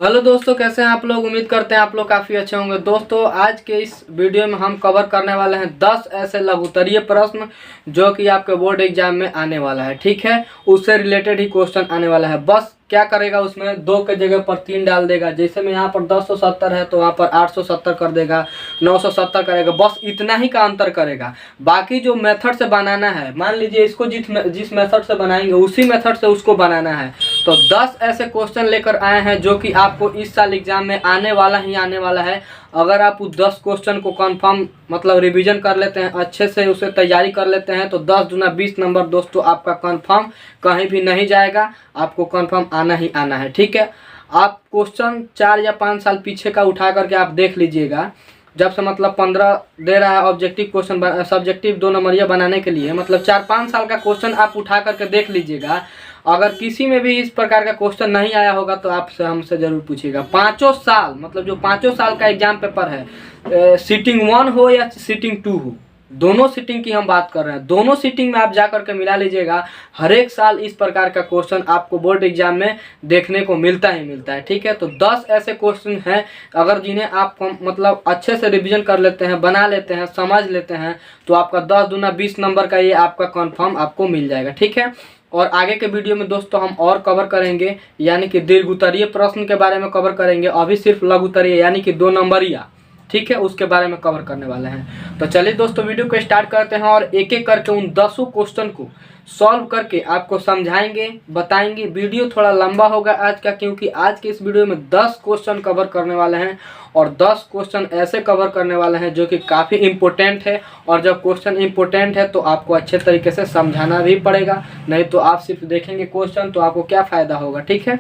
Hello दोस्तों, कैसे हैं आप लोग। उम्मीद करते हैं आप लोग काफ़ी अच्छे होंगे। दोस्तों आज के इस वीडियो में हम कवर करने वाले हैं 10 ऐसे लघुत्तरीय प्रश्न जो कि आपके बोर्ड एग्जाम में आने वाला है। ठीक है, उससे रिलेटेड ही क्वेश्चन आने वाला है। बस क्या करेगा, उसमें 2 के जगह पर 3 डाल देगा। जैसे में यहाँ पर 1070 है तो वहाँ पर 870 कर देगा, 970 करेगा। बस इतना ही का अंतर करेगा। बाकी जो मेथड से बनाना है, मान लीजिए इसको जिस मेथड से बनाएंगे उसी मेथड से उसको बनाना है। तो 10 ऐसे क्वेश्चन लेकर आए हैं जो कि आपको इस साल एग्जाम में आने वाला है। अगर आप उस 10 क्वेश्चन को कंफर्म मतलब रिवीजन कर लेते हैं, अच्छे से उसे तैयारी कर लेते हैं, तो 10 दूना 20 नंबर दोस्तों आपका कंफर्म कहीं भी नहीं जाएगा। आपको कंफर्म आना ही आना है। ठीक है, आप क्वेश्चन 4 या 5 साल पीछे का उठा करके आप देख लीजिएगा। जब से मतलब 15 दे रहा है ऑब्जेक्टिव क्वेश्चन, सब्जेक्टिव 2 नंबरिया बनाने के लिए, मतलब 4-5 साल का क्वेश्चन आप उठा करके देख लीजिएगा। अगर किसी में भी इस प्रकार का क्वेश्चन नहीं आया होगा तो आपसे हमसे जरूर पूछिएगा। 5 साल मतलब जो 5 साल का एग्जाम पेपर है, सीटिंग 1 हो या सीटिंग 2 हो, दोनों सीटिंग की हम बात कर रहे हैं। दोनों सीटिंग में आप जा करके मिला लीजिएगा। हर एक साल इस प्रकार का क्वेश्चन आपको बोर्ड एग्जाम में देखने को मिलता ही मिलता है। ठीक है, तो 10 ऐसे क्वेश्चन हैं अगर जिन्हें आप मतलब अच्छे से रिवीजन कर लेते हैं, बना लेते हैं, समझ लेते हैं, तो आपका 10 दूना 20 नंबर का ये आपका कंफर्म आपको मिल जाएगा। ठीक है, और आगे के वीडियो में दोस्तों हम और कवर करेंगे, यानी कि दीर्घ-उत्तरीय प्रश्न के बारे में कवर करेंगे। अभी सिर्फ लघु-उत्तरीय यानी कि 2 नंबरिया, ठीक है, उसके बारे में कवर करने वाले हैं। तो चलिए दोस्तों वीडियो को स्टार्ट करते हैं और एक एक करके उन 10 क्वेश्चन को सॉल्व करके आपको समझाएंगे, बताएंगे। वीडियो थोड़ा लंबा होगा आज का, क्योंकि आज के इस वीडियो में 10 क्वेश्चन कवर करने वाले हैं और 10 क्वेश्चन ऐसे कवर करने वाले हैं जो कि काफ़ी इम्पोर्टेंट है। और जब क्वेश्चन इम्पोर्टेंट है तो आपको अच्छे तरीके से समझाना भी पड़ेगा, नहीं तो आप सिर्फ देखेंगे क्वेश्चन तो आपको क्या फ़ायदा होगा। ठीक है,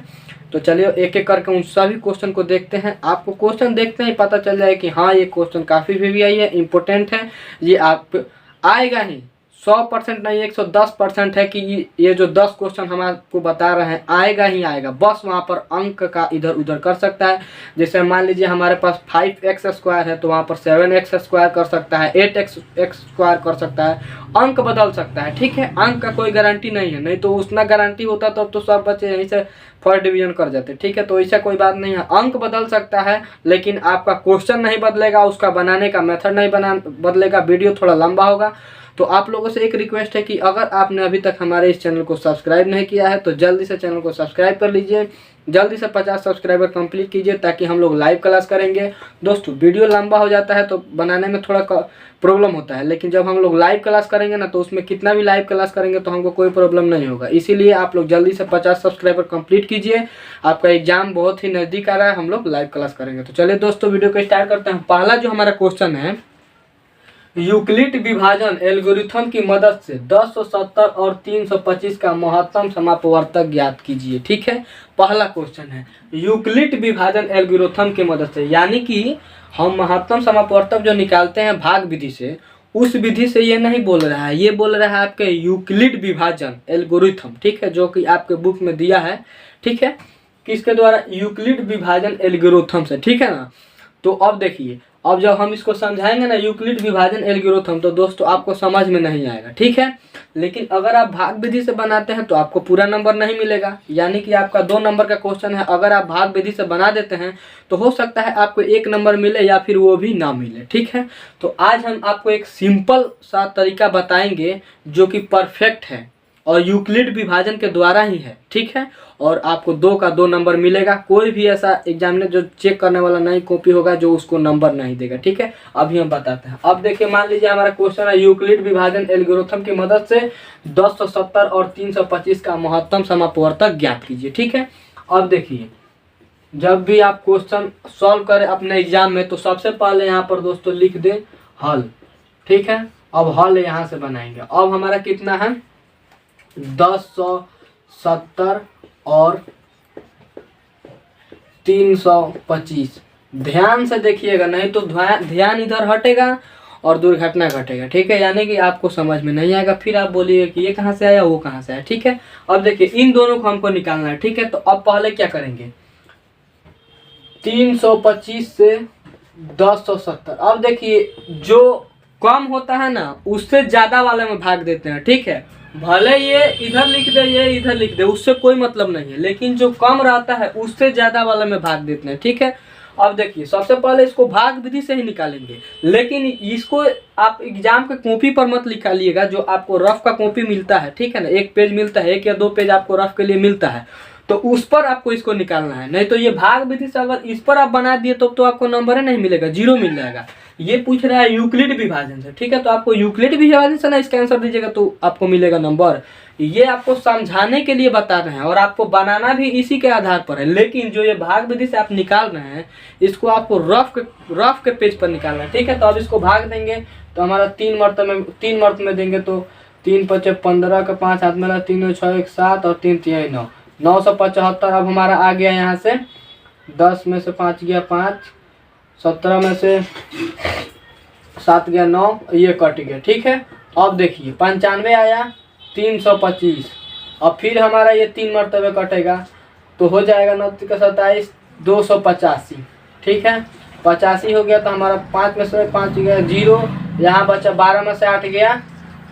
तो चलिए एक एक करके उन सभी क्वेश्चन को देखते हैं। आपको क्वेश्चन देखते ही पता चल जाए कि हाँ ये क्वेश्चन काफ़ी भी आई है, इम्पोर्टेंट है, ये आप आएगा ही। 100% नहीं 110% है कि ये जो 10 क्वेश्चन हम आपको बता रहे हैं आएगा ही आएगा। बस वहाँ पर अंक का इधर उधर कर सकता है। जैसे मान लीजिए हमारे पास 5x² है तो वहाँ पर 7x² कर सकता है, 8x² कर सकता है, अंक बदल सकता है। ठीक है, अंक का कोई गारंटी नहीं है, नहीं तो उतना गारंटी होता तो सब बच्चे यहीं से फर्स्ट डिवीजन कर जाते। ठीक है, तो ऐसा कोई बात नहीं है, अंक बदल सकता है लेकिन आपका क्वेश्चन नहीं बदलेगा, उसका बनाने का मेथड नहीं बदलेगा। वीडियो थोड़ा लंबा होगा। तो आप लोगों से एक रिक्वेस्ट है कि अगर आपने अभी तक हमारे इस चैनल को सब्सक्राइब नहीं किया है तो जल्दी से चैनल को सब्सक्राइब कर लीजिए। जल्दी से 50 सब्सक्राइबर कंप्लीट कीजिए ताकि हम लोग लाइव क्लास करेंगे। दोस्तों वीडियो लंबा हो जाता है तो बनाने में थोड़ा प्रॉब्लम होता है, लेकिन जब हम लोग लाइव क्लास करेंगे ना तो उसमें कितना भी लाइव क्लास करेंगे तो हमको कोई प्रॉब्लम नहीं होगा। इसीलिए आप लोग जल्दी से 50 सब्सक्राइबर कंप्लीट कीजिए। आपका एग्जाम बहुत ही नज़दीक आ रहा है, हम लोग लाइव क्लास करेंगे। तो चलिए दोस्तों वीडियो को स्टार्ट करते हैं। पहला जो हमारा क्वेश्चन है, यूक्लिड विभाजन एल्गोरिथम की मदद से 1070 और 325 का महत्तम समापवर्तक ज्ञात कीजिए। ठीक है, पहला क्वेश्चन है यूक्लिड विभाजन एल्गोरिथम की मदद से, यानी कि हम महत्तम समापवर्तक जो निकालते हैं भाग विधि से, उस विधि से ये नहीं बोल रहा है, ये बोल रहा है आपके यूक्लिड विभाजन एल्गोरिथम। ठीक है, जो कि आपके बुक में दिया है। ठीक है, किसके द्वारा, यूक्लिड विभाजन एल्गोरिथम से। ठीक है ना, तो अब देखिए, अब जब हम इसको समझाएंगे ना यूक्लिड विभाजन एल्गोरिथम, तो दोस्तों आपको समझ में नहीं आएगा। ठीक है, लेकिन अगर आप भाग विधि से बनाते हैं तो आपको पूरा नंबर नहीं मिलेगा, यानी कि आपका 2 नंबर का क्वेश्चन है, अगर आप भाग विधि से बना देते हैं तो हो सकता है आपको 1 नंबर मिले या फिर वो भी ना मिले। ठीक है, तो आज हम आपको एक सिंपल सा तरीका बताएंगे जो कि परफेक्ट है और यूक्लिड विभाजन के द्वारा ही है। ठीक है, और आपको 2 का 2 नंबर मिलेगा। कोई भी ऐसा एग्जामिनर जो चेक करने वाला नहीं कॉपी होगा जो उसको नंबर नहीं देगा। ठीक है, अभी हम बताते हैं। अब देखिए, मान लीजिए हमारा क्वेश्चन है यूक्लिड विभाजन एल्गोरिथम की मदद से 1070 और 325 का महत्तम समापवर्तक ज्ञात कीजिए। ठीक है, अब देखिए, जब भी आप क्वेश्चन सॉल्व करें अपने एग्जाम में तो सबसे पहले यहाँ पर दोस्तों लिख दें हल। ठीक है, अब हल यहाँ से बनाएंगे। अब हमारा कितना है, 1070 और 325। ध्यान से देखिएगा, नहीं तो ध्यान इधर हटेगा और दुर्घटना घटेगा। ठीक है, यानी कि आपको समझ में नहीं आएगा, फिर आप बोलिए कि ये कहाँ से आया वो कहाँ से आया। ठीक है, अब देखिए इन दोनों को हमको निकालना है। ठीक है, तो अब पहले क्या करेंगे, 325 से 1070। अब देखिए जो कम होता है ना उससे ज़्यादा वाले में भाग देते हैं। ठीक है, भले ये इधर लिख दे ये इधर लिख दे, उससे कोई मतलब नहीं है, लेकिन जो कम रहता है उससे ज्यादा वाला में भाग देते हैं। ठीक है, अब देखिए सबसे पहले इसको भाग विधि से ही निकालेंगे, लेकिन इसको आप एग्जाम के कॉपी पर मत निकालिएगा, जो आपको रफ का कॉपी मिलता है, ठीक है ना, एक पेज मिलता है, 1 या 2 पेज आपको रफ के लिए मिलता है, तो उस पर आपको इसको निकालना है। नहीं तो ये भाग विधि से अगर इस पर आप बना दिए तो आपको नंबर ही नहीं मिलेगा, 0 मिल जाएगा। ये पूछ रहा है यूक्लिड विभाजन से, ठीक है, तो आपको यूक्लिड विभाजन से ना इसका आंसर दीजिएगा तो आपको मिलेगा नंबर। ये आपको समझाने के लिए बता रहे हैं और आपको बनाना भी इसी के आधार पर है, लेकिन जो ये भाग विधि से आप निकाल रहे हैं इसको आपको रफ के पेज पर निकालना है। ठीक है, तो अब इसको भाग देंगे तो हमारा 3 मर्त में देंगे तो 3 × 5 = 15 का 5 हाथ में 3 × 6 = 7 और 3 × 3 = 9, 975। अब हमारा आ गया यहाँ से 10 में से 5 गया 5, 17 में से 7 गया 9, ये कट गया। ठीक है, अब देखिए 95 आया 325, और फिर हमारा ये 3 मरतबे कटेगा तो हो जाएगा 9 × 27 285। ठीक है, 85 हो गया तो हमारा 5 में से 5 गया 0, यहाँ बचा 12 में से 8 गया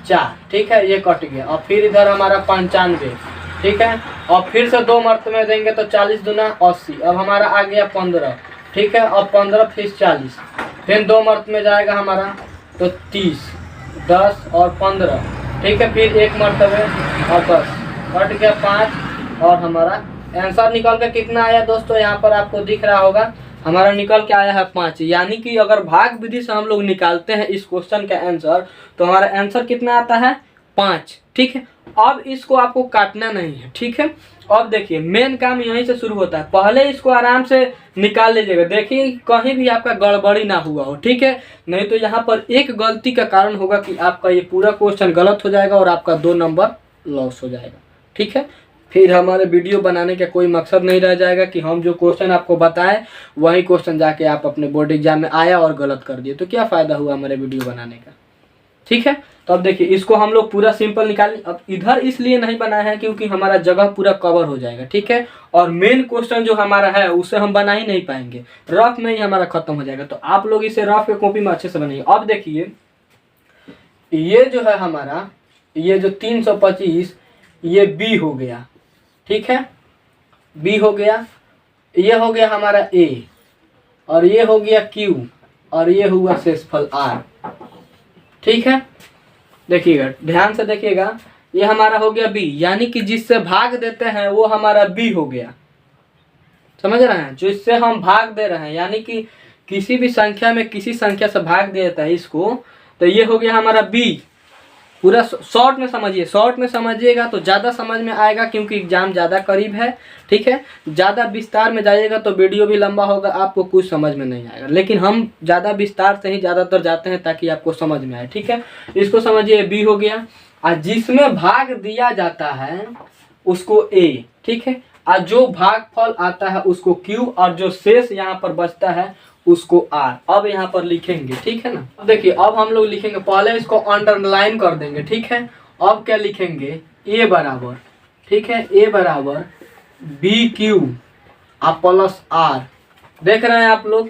4। ठीक है, ये कट गया, और फिर इधर हमारा 95। ठीक है, और फिर से 2 मरतबे देंगे तो 40 दूना 80। अब हमारा आ गया 15। ठीक है, अब 15 फिर 40, फिर 2 मर्त में जाएगा हमारा तो 30, 10 और 15। ठीक है, फिर 1 मरतबे और 10, कट गया 5, और हमारा आंसर निकल के कितना आया दोस्तों, यहाँ पर आपको दिख रहा होगा हमारा निकल के आया है 5। यानी कि अगर भाग विधि से हम लोग निकालते हैं इस क्वेश्चन का आंसर तो हमारा आंसर कितना आता है 5। ठीक है, अब इसको आपको काटना नहीं है। ठीक है, अब देखिए मेन काम यहीं से शुरू होता है, पहले इसको आराम से निकाल लीजिएगा, देखिए कहीं भी आपका गड़बड़ी ना हुआ हो। ठीक है, नहीं तो यहाँ पर एक गलती का कारण होगा कि आपका ये पूरा क्वेश्चन गलत हो जाएगा और आपका 2 नंबर लॉस हो जाएगा। ठीक है, फिर हमारे वीडियो बनाने का कोई मकसद नहीं रह जाएगा कि हम जो क्वेश्चन आपको बताएं वही क्वेश्चन जाके आप अपने बोर्ड एग्जाम में आया और गलत कर दिए, तो क्या फ़ायदा हुआ हमारे वीडियो बनाने का। ठीक है, तो अब देखिए इसको हम लोग पूरा सिंपल निकालें। अब इधर इसलिए नहीं बनाया है क्योंकि हमारा जगह पूरा कवर हो जाएगा। ठीक है, और मेन क्वेश्चन जो हमारा है उसे हम बना ही नहीं पाएंगे, रफ में ही हमारा खत्म हो जाएगा, तो आप लोग इसे रफ के कॉपी में अच्छे से बनाइए। अब देखिए ये जो है हमारा, ये जो 325 ये बी हो गया। ठीक है, बी हो गया, ये हो गया हमारा ए, और ये हो गया क्यू, और ये हुआ शेषफल आर। ठीक है, देखिएगा ध्यान से देखिएगा, ये हमारा हो गया बी, यानी कि जिससे भाग देते हैं वो हमारा बी हो गया। समझ रहे हैं, जो इससे हम भाग दे रहे हैं, यानी कि किसी भी संख्या में किसी संख्या से भाग दे देता है इसको, तो ये हो गया हमारा बी। पूरा शॉर्ट में समझिए, शॉर्ट में समझिएगा तो ज़्यादा समझ में आएगा क्योंकि एग्जाम ज़्यादा करीब है। ठीक है, ज़्यादा विस्तार में जाइएगा तो वीडियो भी लंबा होगा, आपको कुछ समझ में नहीं आएगा, लेकिन हम ज़्यादा विस्तार से ही ज़्यादातर जाते हैं ताकि आपको समझ में आए। ठीक है, इसको समझिए, बी हो गया, और जिसमें भाग दिया जाता है उसको ए। ठीक है, और जो भागफल आता है उसको क्यू, और जो शेष यहाँ पर बचता है उसको आर। अब यहाँ पर लिखेंगे, ठीक है ना। अब देखिए अब हम लोग लिखेंगे, पहले इसको अंडरलाइन कर देंगे। ठीक है, अब क्या लिखेंगे, ए बराबर, ठीक है, ए बराबर बी क्यू प्लस आर। देख रहे हैं आप लोग,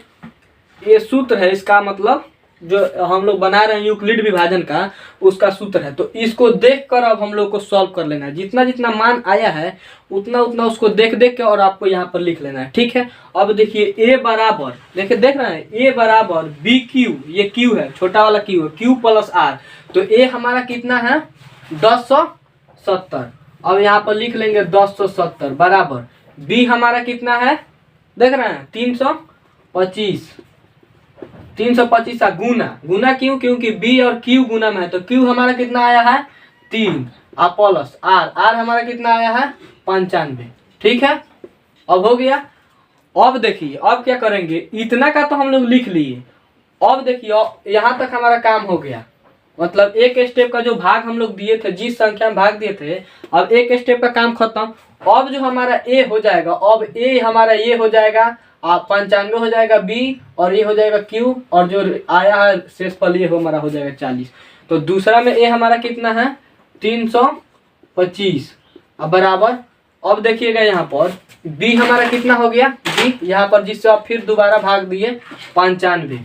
ये सूत्र है, इसका मतलब जो हम लोग बना रहे हैं यूक्लिड विभाजन का उसका सूत्र है। तो इसको देखकर अब हम लोग को सॉल्व कर लेना है, जितना जितना मान आया है उतना उतना उसको देख देख के और आपको यहाँ पर लिख लेना है। ठीक है, अब देखिए ए बराबर, देखिए देख रहे हैं, ए बराबर बी क्यू, ये क्यू है, छोटा वाला क्यू है, क्यू प्लस आर। तो ए हमारा कितना है 1070। अब यहाँ पर लिख लेंगे 1070 बराबर बी हमारा कितना है, देख रहे हैं 325। 325 का गुना क्यों, क्योंकि बी और क्यू गुना में है, तो क्यू हमारा कितना आया है 3, प्लस आर हमारा कितना आया है 95। ठीक है, अब हो गया। अब देखिए अब क्या करेंगे, इतना का तो हम लोग लिख लिए। अब देखिए यहाँ तक हमारा काम हो गया, मतलब एक स्टेप का जो भाग हम लोग दिए थे, जिस संख्या में भाग दिए थे, अब एक स्टेप का काम खत्म। अब जो हमारा ए हो जाएगा, अब ए हमारा ये हो जाएगा 95 हो जाएगा बी, और ये हो जाएगा क्यू, और जो आया है शेषफल ये हमारा हो जाएगा 40। तो दूसरा में ए हमारा कितना है 325 बराबर। अब देखिएगा यहाँ पर बी हमारा कितना हो गया, बी यहाँ पर जिससे आप फिर दोबारा भाग दिए 95,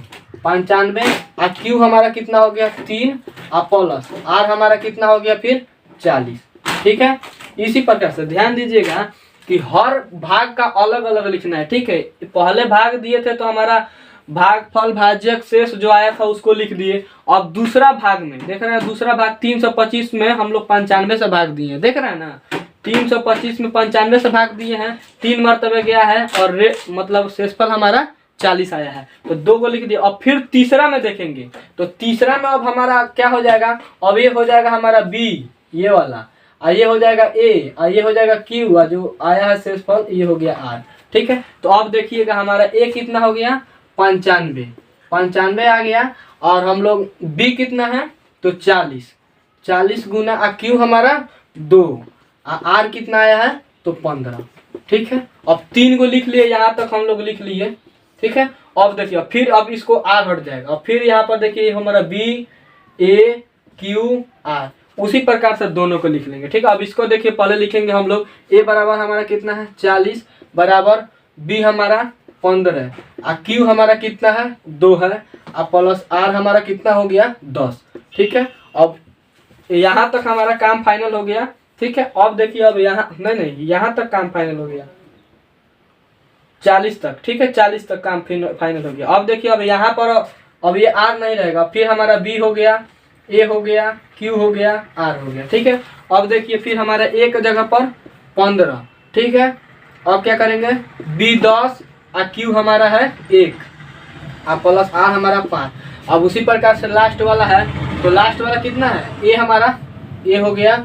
और क्यू हमारा कितना हो गया 3, प्लस आर हमारा कितना हो गया फिर 40। ठीक है, इसी प्रकार से ध्यान दीजिएगा कि हर भाग का अलग अलग लिखना है। ठीक है, पहले भाग दिए थे तो हमारा भागफल भाज्यक शेष जो आया था उसको लिख दिए। अब दूसरा भाग में देख रहे हैं, दूसरा भाग 325 में हम लोग 95 से भाग दिए हैं, देख रहे हैं ना, 325 में 95 से भाग दिए हैं, 3 मरतबे गया है और मतलब शेषफल हमारा 40 आया है, तो 2 को लिख दिया। अब फिर तीसरा में देखेंगे तो तीसरा में अब हमारा क्या हो जाएगा, अब ये हो जाएगा हमारा बी ये वाला, और ये हो जाएगा ए, और ये हो जाएगा क्यू, और जो आया है शेषफल ये हो गया आर। ठीक है, तो अब देखिएगा हमारा ए कितना हो गया 95 आ गया, और हम लोग बी कितना है तो 40 गुना क्यू हमारा 2, आर कितना आया है तो 15। ठीक है, अब 3 को लिख लिए, यहाँ तक हम लोग लिख लिए। ठीक है, अब देखिए फिर अब इसको आर हट जाएगा, और फिर यहाँ पर देखिए हमारा बी ए क्यू आर, उसी प्रकार से दोनों को लिख लेंगे। ठीक है, अब इसको देखिए पहले लिखेंगे हम लोग, ए बराबर हमारा कितना है 40 बराबर बी हमारा 15, और क्यू हमारा कितना है 2 है, और प्लस आर हमारा कितना हो गया 10। ठीक है, अब यहाँ तक हमारा काम फाइनल हो गया। ठीक है, अब देखिए अब यहाँ नहीं यहाँ तक काम फाइनल हो गया 40 तक। ठीक है, 40 तक काम फाइनल हो गया। अब देखिए अब यहाँ पर अब ये आर नहीं रहेगा, फिर हमारा बी हो गया, ए हो गया, क्यू हो गया, आर हो गया। ठीक है, अब देखिए फिर हमारा एक जगह पर 15। ठीक है, अब क्या करेंगे, बी 10 और क्यू हमारा है 1 और प्लस आर हमारा 5। अब उसी प्रकार से लास्ट वाला है, तो लास्ट वाला कितना है, ए हमारा ए हो गया,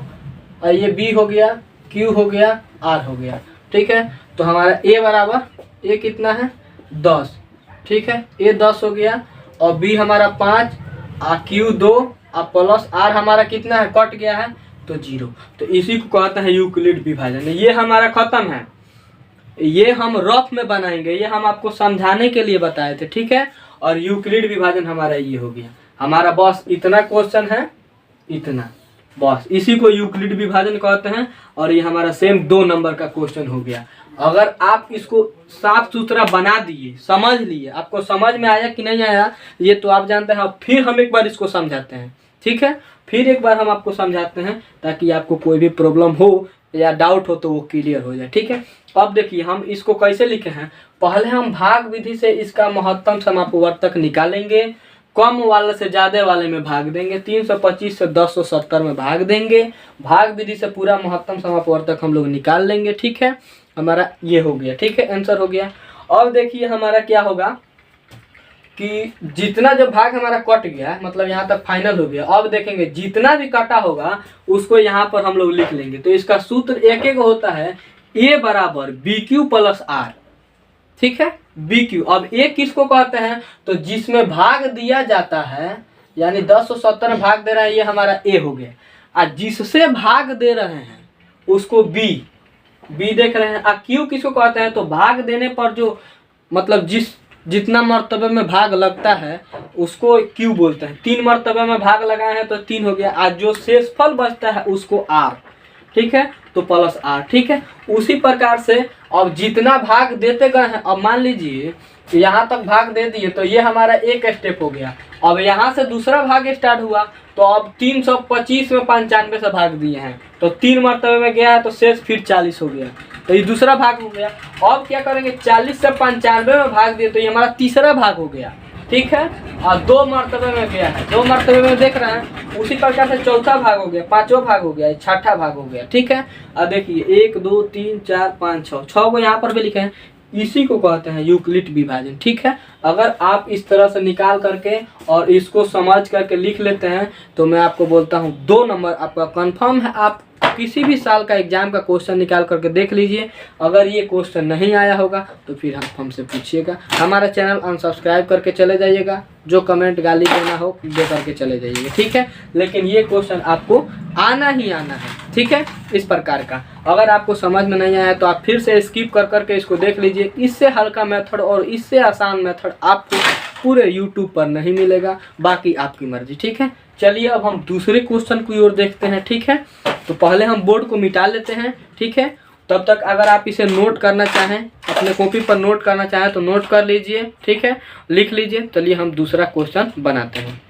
और ये बी हो गया, क्यू हो गया, आर हो गया। ठीक है, तो हमारा ए बराबर ए कितना है 10। ठीक है, ए 10 हो गया, और बी हमारा 5 और क्यू 2 और प्लस आर हमारा कितना है कट गया है तो 0। तो इसी को कहते हैं यूक्लिड विभाजन। ये हमारा खत्म है, ये हम रफ में बनाएंगे, ये हम आपको समझाने के लिए बताए थे। ठीक है, और यूक्लिड विभाजन हमारा ये हो गया। हमारा बस इतना क्वेश्चन है, इतना बस, इसी को यूक्लिड विभाजन कहते हैं, और ये हमारा सेम 2 नंबर का क्वेश्चन हो गया। अगर आप इसको साफ सुथरा बना दिए, समझ लिए, आपको समझ में आया कि नहीं आया ये तो आप जानते हैं। अब फिर हम एक बार इसको समझाते हैं। ठीक है, फिर एक बार हम आपको समझाते हैं ताकि आपको कोई भी प्रॉब्लम हो या डाउट हो तो वो क्लियर हो जाए। ठीक है, अब देखिए हम इसको कैसे लिखे हैं, पहले हम भाग विधि से इसका महत्तम समापवर्तक निकालेंगे, कम वाले से ज्यादा वाले में भाग देंगे, 325 से 1070 में भाग देंगे, भाग विधि से पूरा महत्तम समापवर्तक हम लोग निकाल लेंगे। ठीक है, हमारा ये हो गया। ठीक है, आंसर हो गया। अब देखिए हमारा क्या होगा कि जितना जो भाग हमारा कट गया, मतलब यहाँ तक फाइनल हो गया, अब देखेंगे जितना भी कटा होगा उसको यहाँ पर हम लोग लिख लेंगे। तो इसका सूत्र एक होता है, ए बराबर बी क्यू प्लस आर। ठीक है, बी क्यू। अब ए किसको कहते हैं, तो जिसमें भाग दिया जाता है, यानी 1070 में भाग दे रहा है, ये हमारा ए हो गया, और जिससे भाग दे रहे हैं उसको बी देख रहे हैं। और क्यू किसको कहते हैं, तो भाग देने पर जो मतलब जितना मर्तबे में भाग लगता है उसको क्यू बोलते हैं। 3 मर्तबे में भाग लगाए हैं तो 3 हो गया, आज जो शेषफल बचता है उसको आर। ठीक है, तो प्लस आर। ठीक है, उसी प्रकार से अब जितना भाग देते गए हैं, अब मान लीजिए यहाँ तक भाग दे दिए तो ये हमारा एक स्टेप हो गया। अब यहाँ से दूसरा भाग स्टार्ट हुआ, तो अब 325 में 95 से भाग दिए हैं, तो 3 मर्तबे में गया है, तो शेष फिर 40 हो गया, तो ये दूसरा भाग हो गया। अब क्या करेंगे, 40 से 95 में भाग दिए तो ये हमारा तीसरा भाग हो गया। ठीक है, और 2 मर्तबे में गया है, 2 मर्तबे में देख रहे हैं, उसी प्रकार से चौथा भाग हो गया, 5वां भाग हो गया, 6ठा भाग हो गया। ठीक है, अब देखिए 1 2 3 4 5 6 को यहाँ पर भी लिखे हैं, इसी को कहते हैं यूक्लिड विभाजन। ठीक है, अगर आप इस तरह से निकाल करके और इसको समझ करके लिख लेते हैं तो मैं आपको बोलता हूँ 2 नंबर आपका कंफर्म है। आप किसी भी साल का एग्जाम का क्वेश्चन निकाल करके देख लीजिए। अगर ये क्वेश्चन नहीं आया होगा तो फिर हमसे पूछिएगा। हमारा चैनल अनसब्सक्राइब करके चले जाइएगा, जो कमेंट गाली देना हो दे करके चले जाइएगा। ठीक है, लेकिन ये क्वेश्चन आपको आना ही आना है। ठीक है, इस प्रकार का अगर आपको समझ में नहीं आया तो आप फिर से स्किप कर करके इसको देख लीजिए। इससे हल्का मेथड और इससे आसान मेथड आपको पूरे यूट्यूब पर नहीं मिलेगा, बाकी आपकी मर्जी। ठीक है, चलिए अब हम दूसरे क्वेश्चन की ओर देखते हैं। ठीक है, तो पहले हम बोर्ड को मिटा लेते हैं। ठीक है, तब तक अगर आप इसे नोट करना चाहें, अपने कॉपी पर नोट करना चाहें तो नोट कर लीजिए। ठीक है, लिख लीजिए। चलिए हम दूसरा क्वेश्चन बनाते हैं।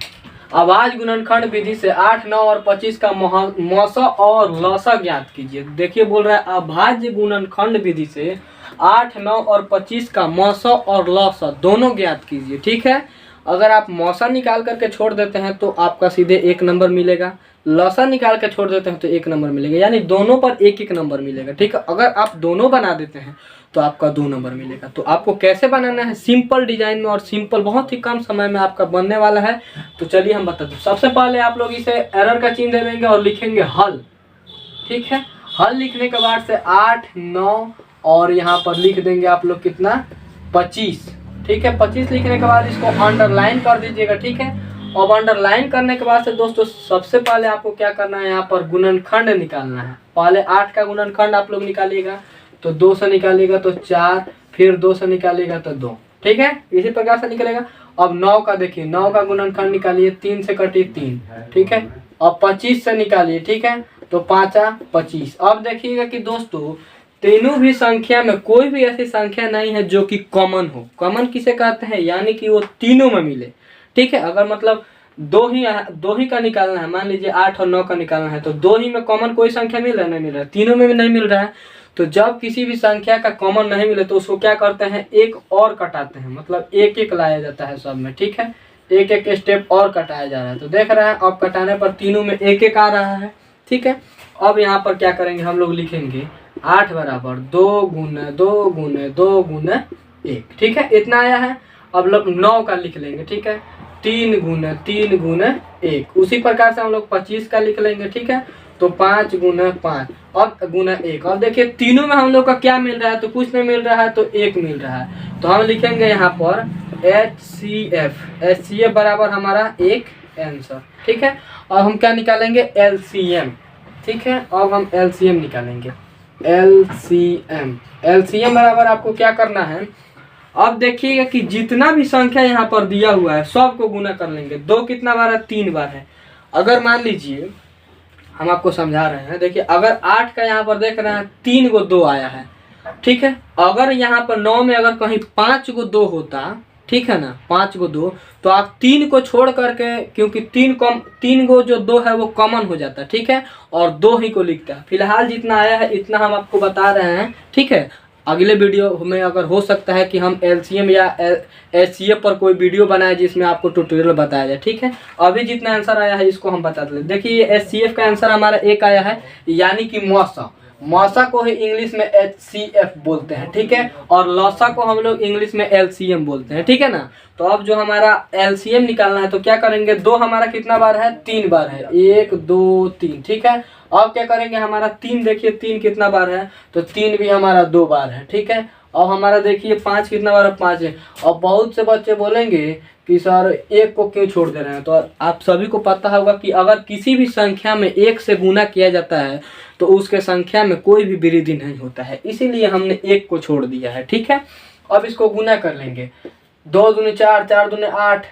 अभाज्य गुणनखंड विधि से 8, 9 और 25 का मौसा और लौसा ज्ञात कीजिए। देखिए बोल रहा है अभाज्य गुणनखंड विधि से 8, 9 और 25 का मौसा और लौसा दोनों ज्ञात कीजिए। ठीक है, अगर आप मौसा निकाल करके छोड़ देते हैं तो आपका सीधे 1 नंबर मिलेगा, लौसा निकाल के छोड़ देते हैं तो 1 नंबर मिलेगा, यानी दोनों पर 1-1 नंबर मिलेगा। ठीक है, अगर आप दोनों बना देते हैं तो आपका 2 नंबर मिलेगा। तो आपको कैसे बनाना है, सिंपल डिजाइन में और सिंपल बहुत ही कम समय में आपका बनने वाला है। तो चलिए हम बता दें। सबसे पहले आप लोग इसे एरर का चिन्ह दे देंगे और लिखेंगे हल। ठीक है, हल लिखने के बाद से 8, 9 और यहाँ पर लिख देंगे आप लोग कितना, 25। ठीक है, 25 लिखने के बाद इसको अंडरलाइन कर दीजिएगा। ठीक है, अब अंडरलाइन करने के बाद से दोस्तों सबसे पहले आपको क्या करना है, यहाँ पर गुणनखंड निकालना है। पहले 8 का गुणनखंड आप लोग निकालिएगा तो 2 से निकालिएगा तो 4, फिर 2 से निकालिएगा तो 2। ठीक है, इसी प्रकार से निकलेगा। अब 9 का देखिए, 9 का गुणनखंड निकालिए, 3 से कटी 3। ठीक है, अब 25 से निकालिए। ठीक है, तो 5 25। अब देखिएगा कि दोस्तों तीनों भी संख्या में कोई भी ऐसी संख्या नहीं है जो कि कॉमन हो। कॉमन किसे कहते हैं, यानी कि वो तीनों में मिले। ठीक है, अगर मतलब दो ही का निकालना है, मान लीजिए 8 और 9 का निकालना है तो 2 ही में कॉमन कोई संख्या मिल रहा है, नहीं मिल रहा है, तीनों में भी नहीं मिल रहा है। तो जब किसी भी संख्या का कॉमन नहीं मिले तो उसको क्या करते हैं, एक और कटाते हैं, मतलब 1-1 लाया जाता है सब में। ठीक है, 1-1 स्टेप और कटाया जा रहा है। तो देख रहे हैं अब कटाने पर तीनों में 1-1 आ रहा है। ठीक है, अब यहाँ पर क्या करेंगे, हम लोग लिखेंगे 8 बराबर 2 गुना 2 गुना 2 गुना 1। ठीक है, इतना आया है। अब लोग 9 का लिख लेंगे। ठीक है, 3 गुना 3 गुना 1। उसी प्रकार से हम लोग 25 का लिख लेंगे। ठीक है, तो 5 गुना 5 और गुना 1। और देखिए तीनों में हम लोग का क्या मिल रहा है, तो कुछ नहीं मिल रहा है तो 1 मिल रहा है। तो हम लिखेंगे यहाँ पर HCF बराबर हमारा 1 आंसर। ठीक है, अब हम क्या निकालेंगे, LCM। ठीक है, अब हम LCM निकालेंगे। LCM बराबर आपको क्या करना है, अब देखिएगा कि जितना भी संख्या यहाँ पर दिया हुआ है सबको गुना कर लेंगे। 2 कितना बार है, 3 बार है। अगर मान लीजिए हम आपको समझा रहे हैं, देखिए अगर 8 का यहाँ पर देख रहे हैं 3 को 2 आया है। ठीक है, अगर यहाँ पर 9 में अगर कहीं 5 को 2 होता, ठीक है ना, 5 को 2, तो आप 3 को छोड़ करके, क्योंकि 3 को जो 2 है वो कॉमन हो जाता है। ठीक है, और 2 ही को लिखता है। फिलहाल जितना आया है इतना हम आपको बता रहे हैं। ठीक है, अगले वीडियो में अगर हो सकता है कि हम LCM या HCF पर कोई वीडियो बनाए जिसमें आपको ट्यूटोरियल बताया जाए। ठीक है, अभी जितना आंसर आया है इसको हम बता दें। देखिए HCF का आंसर हमारा 1 आया है, यानी कि मौसा को ही इंग्लिश में HCF बोलते हैं। ठीक है, और लौसा को हम लोग इंग्लिश में LCM बोलते हैं। ठीक है ना, तो अब जो हमारा LCM निकालना है तो क्या करेंगे, 2 हमारा कितना बार है, 3 बार है, 1 2 3। ठीक है, अब क्या करेंगे, हमारा 3 देखिए 3 कितना बार है, तो 3 भी हमारा 2 बार है। ठीक है, अब हमारा देखिए 5 कितना बार है, 5 है। अब बहुत से बच्चे बोलेंगे कि सर 1 को क्यों छोड़ दे रहे हैं, तो आप सभी को पता होगा कि अगर किसी भी संख्या में 1 से गुना किया जाता है तो उसके संख्या में कोई भी वृद्धि नहीं होता है, इसीलिए हमने 1 को छोड़ दिया है। ठीक है, अब इसको गुना कर लेंगे। 2 दूनी 4, 4 दूनी 8,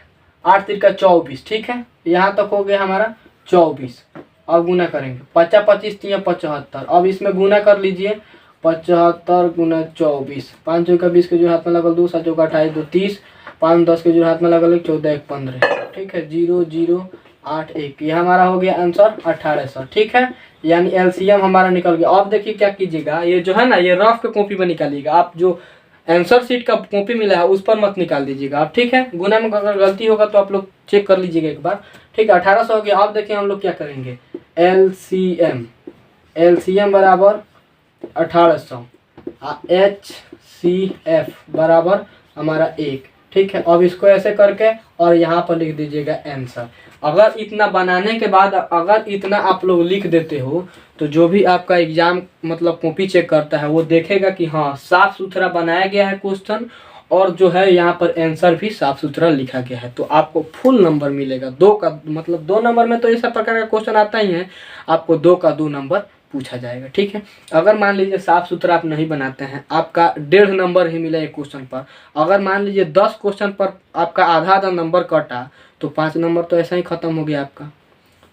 8 तिरका 24। ठीक है, यहाँ तक हो गया हमारा 24। अब गुना करेंगे, 50 25 3 75। अब इसमें गुना कर लीजिए, 75 गुना 24। 5 चौका 20 के जो हाथ में लगल 2, 7 चौका 28 2 30, 5 10 के जो हाथ में लगल 14 1 15। ठीक है, 0 0 8 1, ये हमारा हो गया आंसर 1800। ठीक है, यानी LCM हमारा निकल गया। अब देखिए क्या कीजिएगा, ये जो है ना, ये रफ के कॉपी में निकालिएगा। आप जो आंसर शीट का कॉपी मिला है उस पर मत निकाल दीजिएगा आप। ठीक है, गुना में अगर गलती होगा तो आप लोग चेक कर लीजिएगा एक बार। ठीक है, 1800 हो गया। अब देखिए हम लोग क्या करेंगे, LCM बराबर 1800, HCF बराबर हमारा 1। ठीक है, अब इसको ऐसे करके और यहाँ पर लिख दीजिएगा आंसर। अगर इतना बनाने के बाद अगर इतना आप लोग लिख देते हो तो जो भी आपका एग्जाम मतलब कॉपी चेक करता है वो देखेगा कि हाँ साफ सुथरा बनाया गया है क्वेश्चन, और जो है यहाँ पर आंसर भी साफ सुथरा लिखा गया है, तो आपको फुल नंबर मिलेगा। 2 का मतलब 2 नंबर में तो इस प्रकार का क्वेश्चन आता ही है, आपको 2 का 2 नंबर पूछा जाएगा। ठीक है, अगर मान लीजिए साफ सुथरा आप नहीं बनाते हैं, आपका 1.5 नंबर ही मिला एक क्वेश्चन पर। अगर मान लीजिए 10 क्वेश्चन पर आपका आधा नंबर कटा तो 5 नंबर तो ऐसा ही खत्म हो गया आपका।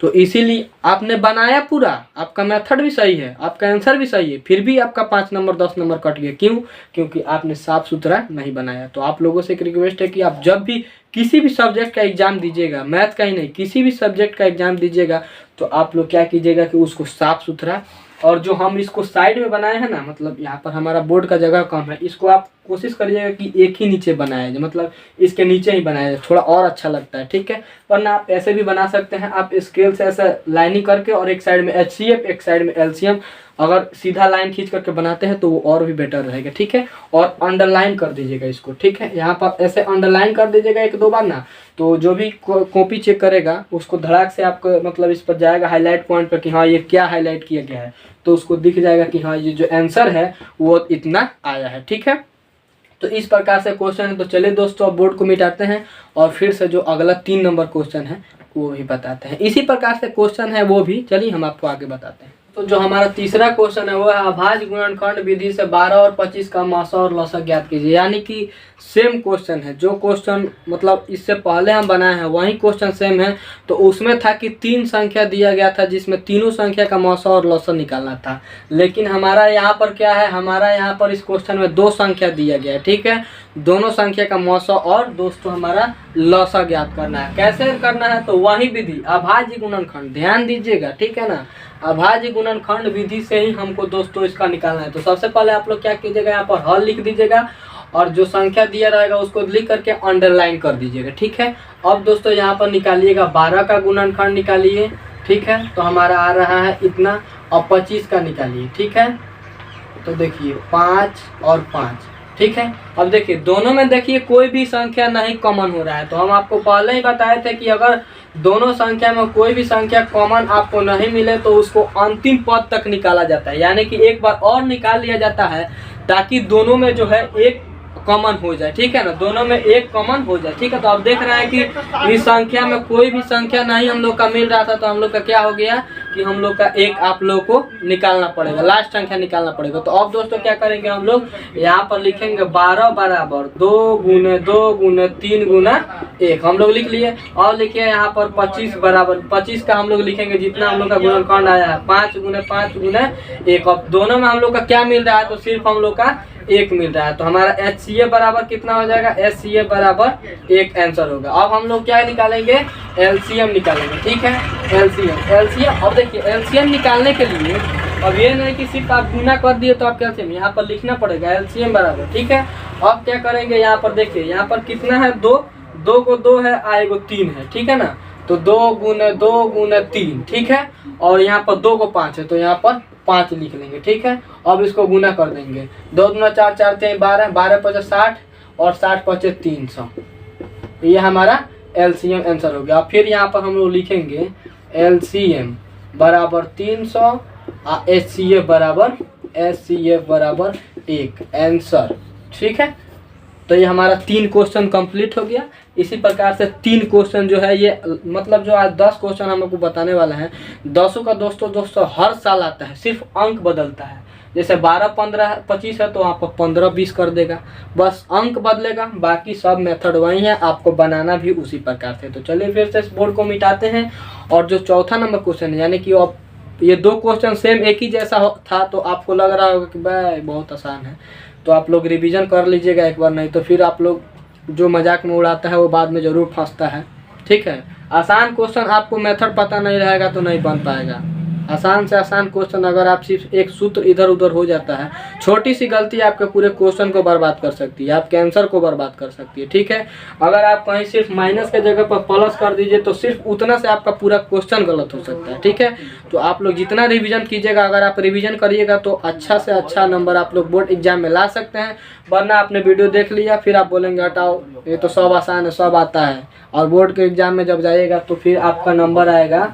तो इसीलिए आपने बनाया पूरा, आपका मेथड भी सही है, आपका आंसर भी सही है, फिर भी आपका 5 नंबर 10 नंबर कट गया। क्यों? क्योंकि आपने साफ सुथरा नहीं बनाया। तो आप लोगों से एक रिक्वेस्ट है कि आप जब भी किसी भी सब्जेक्ट का एग्जाम दीजिएगा, मैथ का ही नहीं, किसी भी सब्जेक्ट का एग्जाम दीजिएगा, तो आप लोग क्या कीजिएगा कि उसको साफ सुथरा, और जो हम इसको साइड में बनाए हैं ना, मतलब यहाँ पर हमारा बोर्ड का जगह कम है, इसको आप कोशिश करिएगा कि एक ही नीचे बनाया जाए, मतलब इसके नीचे ही बनाया जाए, थोड़ा और अच्छा लगता है। ठीक है, वरना आप ऐसे भी बना सकते हैं, आप स्केल से ऐसा लाइनिंग करके और एक साइड में HCF एक साइड में LCM, अगर सीधा लाइन खींच करके बनाते हैं तो वो और भी बेटर रहेगा। ठीक है, और अंडरलाइन कर दीजिएगा इसको। ठीक है, यहाँ पर ऐसे अंडरलाइन कर दीजिएगा 1-2 बार ना, तो जो भी कॉपी चेक करेगा उसको धड़ाक से आपको मतलब इस पर जाएगा हाईलाइट पॉइंट पर कि हाँ ये क्या हाईलाइट किया गया है, तो उसको दिख जाएगा कि हाँ ये जो आंसर है वो इतना आया है। ठीक है, तो इस प्रकार से क्वेश्चन है। तो चलिए दोस्तों अब बोर्ड को मिटाते हैं और फिर से जो अगला 3 नंबर क्वेश्चन है वो भी बताते हैं। इसी प्रकार से क्वेश्चन है वो भी, चलिए हम आपको आगे बताते हैं। तो जो हमारा तीसरा क्वेश्चन है वो है अभाज्य गुणनखंड विधि से 12 और 25 का मासा और लसागु ज्ञात कीजिए। यानी कि सेम क्वेश्चन है, जो क्वेश्चन मतलब इससे पहले हम बनाए हैं वही क्वेश्चन सेम है। तो उसमें था कि 3 संख्या दिया गया था जिसमें तीनों संख्या का मासा और लसागु निकालना था, लेकिन हमारा यहाँ पर क्या है, हमारा यहाँ पर इस क्वेश्चन में 2 संख्या दिया गया है। ठीक है, दोनों संख्या का मासा और दोस्तों हमारा लसागु ज्ञात करना है। कैसे करना है? तो वही विधि अभाज्य गुणनखंड, ध्यान दीजिएगा। ठीक है ना, अभाज्य गुणनखंड विधि से ही हमको दोस्तों इसका निकालना है। तो सबसे पहले आप लोग क्या कीजिएगा, यहाँ पर हल लिख दीजिएगा और जो संख्या दिया रहेगा उसको लिख करके अंडरलाइन कर दीजिएगा। ठीक है, अब दोस्तों यहाँ पर निकालिएगा 12 का गुणनखंड निकालिए। ठीक है, तो हमारा आ रहा है इतना, और 25 का निकालिए। ठीक है, तो देखिए 5 और 5। ठीक है, अब देखिए दोनों में देखिए कोई भी संख्या नहीं कॉमन हो रहा है। तो हम आपको पहले ही बताए थे कि अगर दोनों संख्या में कोई भी संख्या कॉमन आपको नहीं मिले तो उसको अंतिम पद तक निकाला जाता है, यानी कि एक बार और निकाल लिया जाता है ताकि दोनों में जो है एक कॉमन हो जाए। ठीक है ना, दोनों में एक कॉमन हो जाए। ठीक है, तो आप देख रहे हैं कि इस संख्या में कोई भी संख्या नहीं हम लोग का मिल रहा था, तो हम लोग का क्या हो गया कि हम लोग का एक आप लोग को निकालना पड़ेगा, लास्ट संख्या निकालना पड़ेगा। तो अब दोस्तों क्या करेंगे, हम लोग यहाँ पर लिखेंगे 12 बराबर 2 गुने 2 गुने 3 गुना 1, हम लोग लिख लिए। और लिखिए यहाँ पर 25 बराबर 25 का हम लोग लिखेंगे जितना हम लोग का गुणनखंड आया है 5 गुने 5 गुने 1। अब दोनों में हम लोग का क्या मिल रहा है, तो सिर्फ हम लोग का 1 मिल रहा है। तो हमारा HCF बराबर कितना हो जाएगा, HCF बराबर 1 आंसर होगा। अब हम लोग क्या निकालेंगे, LCM निकालेंगे। ठीक है, LCM। अब देखिए LCM निकालने के लिए अब ये नहीं कि सिर्फ आप गुना कर दिए तो आप LCM यहाँ पर लिखना पड़ेगा LCM बराबर। ठीक है, अब क्या करेंगे, यहाँ पर देखिए यहाँ पर कितना है, 2 को 2 है, आएगो 3 है। ठीक है ना, तो 2 गुने 3। ठीक है, और यहाँ पर 2 को 5 है तो यहाँ पर 5 लिख लेंगे। ठीक है, अब इसको गुना कर देंगे, 2 दूना 4 4 3 12 12 5 60 और 60 5 300। ये हमारा LCM आंसर हो गया। फिर यहाँ पर हम लोग लिखेंगे LCM बराबर 300 और HCF बराबर 1 आंसर। ठीक है, तो ये हमारा 3 क्वेश्चन कंप्लीट हो गया। इसी प्रकार से 3 क्वेश्चन जो है ये मतलब जो आज 10 क्वेश्चन हम आपको बताने वाला है, 10 का दोस्तों हर साल आता है, सिर्फ अंक बदलता है। जैसे 12 15 25 है तो आप 15 20 कर देगा, बस अंक बदलेगा, बाकी सब मेथड वही है, आपको बनाना भी उसी प्रकार से। तो चलिए फिर से इस बोर्ड को मिटाते हैं और जो चौथा नंबर क्वेश्चन है, यानी कि अब ये 2 क्वेश्चन सेम एक ही जैसा था तो आपको लग रहा होगा कि भाई बहुत आसान है, तो आप लोग रिवीजन कर लीजिएगा एक बार, नहीं तो फिर आप लोग जो मजाक में उड़ाता है वो बाद में ज़रूर फंसता है। ठीक है, आसान क्वेश्चन आपको मेथड पता नहीं रहेगा तो नहीं बन पाएगा। आसान से आसान क्वेश्चन अगर आप सिर्फ एक सूत्र इधर उधर हो जाता है, छोटी सी गलती आपके पूरे क्वेश्चन को बर्बाद कर सकती है, आपके आंसर को बर्बाद कर सकती है। ठीक है, अगर आप कहीं सिर्फ माइनस के जगह पर प्लस कर दीजिए तो सिर्फ उतना से आपका पूरा क्वेश्चन गलत हो सकता है। ठीक है, तो आप लोग जितना रिवीजन कीजिएगा, अगर आप रिवीजन करिएगा तो अच्छा से अच्छा नंबर आप लोग बोर्ड एग्जाम में ला सकते हैं। वरना आपने वीडियो देख लिया फिर आप बोलेंगे हटाओ ये तो सब आसान है, सब आता है, और बोर्ड के एग्जाम में जब जाइएगा तो फिर आपका नंबर आएगा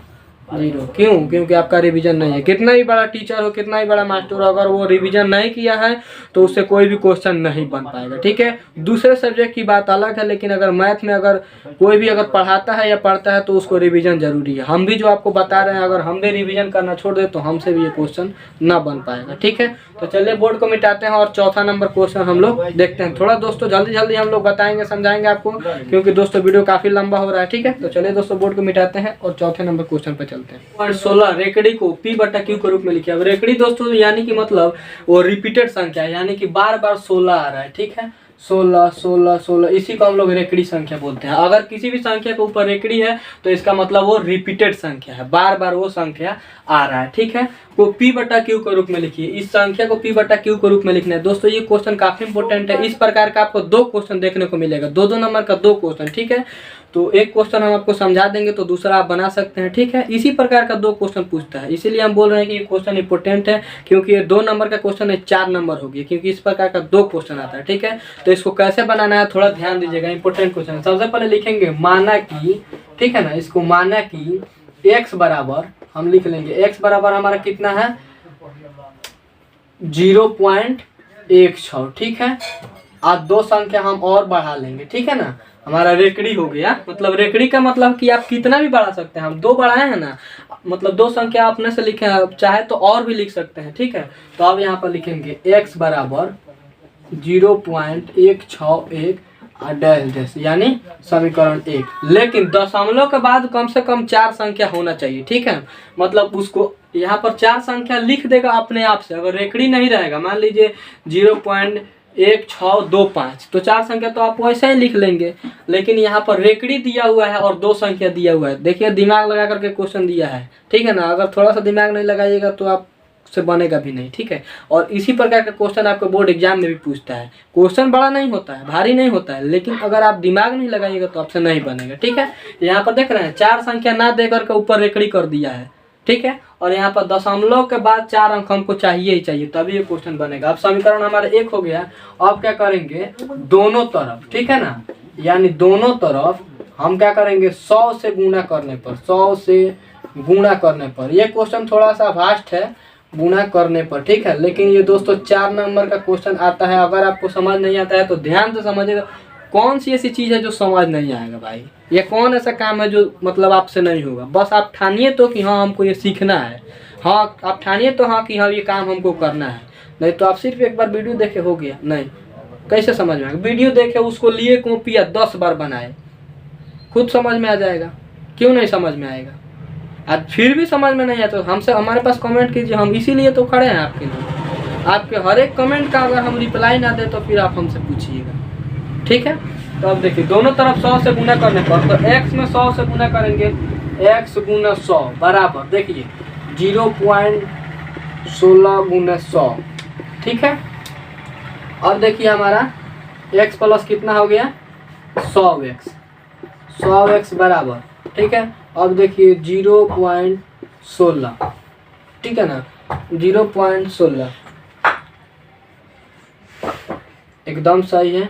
0। क्यों? क्योंकि आपका रिवीजन नहीं है। कितना ही बड़ा टीचर हो, कितना ही बड़ा मास्टर हो, अगर वो रिवीजन नहीं किया है तो उससे कोई भी क्वेश्चन नहीं बन पाएगा। ठीक है, दूसरे सब्जेक्ट की बात अलग है, लेकिन अगर मैथ में अगर कोई भी अगर पढ़ाता है या पढ़ता है तो उसको रिवीजन जरूरी है। हम भी जो आपको बता रहे हैं, अगर हम भी रिवीजन करना छोड़ दे तो हमसे भी ये क्वेश्चन ना बन पाएगा। ठीक है, तो चलिए बोर्ड को मिटाते हैं और चौथा नंबर क्वेश्चन हम लोग देखते हैं। थोड़ा दोस्तों जल्दी जल्दी हम लोग बताएंगे, समझाएंगे आपको, क्योंकि दोस्तों वीडियो काफी लंबा हो रहा है। ठीक है, तो चलिए दोस्तों बोर्ड को मिटाते हैं और चौथे नंबर क्वेश्चन पे चलते हैं। और 16 रेकड़ी को P/Q के रूप में लिखिए। अब रेकड़ी दोस्तों यानी कि मतलब वो रिपीटेड संख्या है, यानी कि बार बार 16 आ रहा है। ठीक है, 16 16 16, इसी को हम लोग रेकड़ी संख्या बोलते हैं। अगर किसी भी संख्या के ऊपर रेकड़ी है तो इसका मतलब वो रिपीटेड संख्या है, बार बार वो संख्या आ रहा है। ठीक है, वो P/Q के रूप में लिखिए। इस संख्या को P/Q के रूप में लिखना है। दोस्तों ये क्वेश्चन काफी इंपॉर्टेंट है। इस प्रकार का आपको 2 क्वेश्चन देखने को मिलेगा, 2 नंबर का 2 क्वेश्चन। ठीक है, तो एक क्वेश्चन हम आपको समझा देंगे तो दूसरा आप बना सकते हैं। ठीक है, इसी प्रकार का 2 क्वेश्चन पूछता है, इसीलिए हम बोल रहे हैं कि ये क्वेश्चन इंपॉर्टेंट है, क्योंकि ये 2 नंबर का क्वेश्चन है, 4 नंबर हो गया, क्योंकि इस प्रकार का 2 क्वेश्चन आता है। ठीक है, तो इसको कैसे बनाना है थोड़ा ध्यान दीजिएगा, इंपॉर्टेंट क्वेश्चन है। सबसे पहले लिखेंगे माना कि, ठीक है ना, इसको माना कि x बराबर, हम लिख लेंगे x बराबर हमारा कितना है 0.16। ठीक है, आज 2 संख्या हम और बढ़ा लेंगे। ठीक है ना, हमारा रेकड़ी हो गया। मतलब रेकड़ी का मतलब कि आप कितना भी बढ़ा सकते हैं, हम 2 बढ़ाए हैं ना, मतलब 2 संख्या अपने से लिखे हैं, चाहे तो और भी लिख सकते हैं। ठीक है, तो अब यहाँ पर लिखेंगे x बराबर 0.161 डैश डैश, यानी समीकरण 1। लेकिन दशमलव के बाद कम से कम 4 संख्या होना चाहिए। ठीक है, मतलब उसको यहाँ पर 4 संख्या लिख देगा अपने आप से, अगर रेकड़ी नहीं रहेगा। मान लीजिए 0.1625, तो 4 संख्या तो आप वैसे ही लिख लेंगे, लेकिन यहाँ पर रेकड़ी दिया हुआ है और 2 संख्या दिया हुआ है। देखिए दिमाग लगा करके क्वेश्चन दिया है। ठीक है ना, अगर थोड़ा सा दिमाग नहीं लगाइएगा तो आप से बनेगा भी नहीं। ठीक है, और इसी प्रकार का क्वेश्चन आपको बोर्ड एग्जाम में भी पूछता है। क्वेश्चन बड़ा नहीं होता है, भारी नहीं होता है, लेकिन अगर आप दिमाग नहीं लगाइएगा तो आपसे नहीं बनेगा। ठीक है, यहाँ पर देख रहे हैं 4 संख्या ना देकर के ऊपर रेकड़ी कर दिया है। ठीक है, और यहाँ पर दशमलव के बाद 4 अंक हमको चाहिए ही चाहिए, तभी ये क्वेश्चन बनेगा। अब समीकरण हमारा 1 हो गया। अब क्या करेंगे, दोनों तरफ, ठीक है ना, यानी दोनों तरफ हम क्या करेंगे 100 से गुणा करने पर, 100 से गुणा करने पर। यह क्वेश्चन थोड़ा सा वास्ट है, गुणा करने पर। ठीक है, लेकिन ये दोस्तों 4 नंबर का क्वेश्चन आता है। अगर आपको समझ नहीं आता है तो ध्यान से समझिएगा। कौन सी ऐसी चीज़ है जो समझ नहीं आएगा भाई? ये कौन ऐसा काम है जो मतलब आपसे नहीं होगा? बस आप ठानिए तो कि हाँ हमको ये सीखना है, हाँ आप ठानिए तो हाँ कि हाँ ये काम हमको करना है। नहीं तो आप सिर्फ एक बार वीडियो देखे हो गया नहीं, कैसे समझ में आएगा? वीडियो देखे, उसको लिए कॉपी या 10 बार बनाए, खुद समझ में आ जाएगा। क्यों नहीं समझ में आएगा? आज फिर भी समझ में नहीं आया तो हमसे हमारे पास कमेंट कीजिए, हम इसीलिए तो खड़े हैं आपके लिए। आपके हर एक कमेंट का अगर हम रिप्लाई ना दे तो फिर आप हमसे पूछिएगा। ठीक है, तो अब देखिए दोनों तरफ 100 से गुना करने पर, तो x में 100 से गुना करेंगे, x गुना 100 बराबर देखिए 0.16 गुना 100। ठीक है, अब देखिए हमारा x प्लस कितना हो गया 100x, 100x बराबर, ठीक है। अब देखिए 0.16, ठीक है ना, 0.16 एकदम सही है,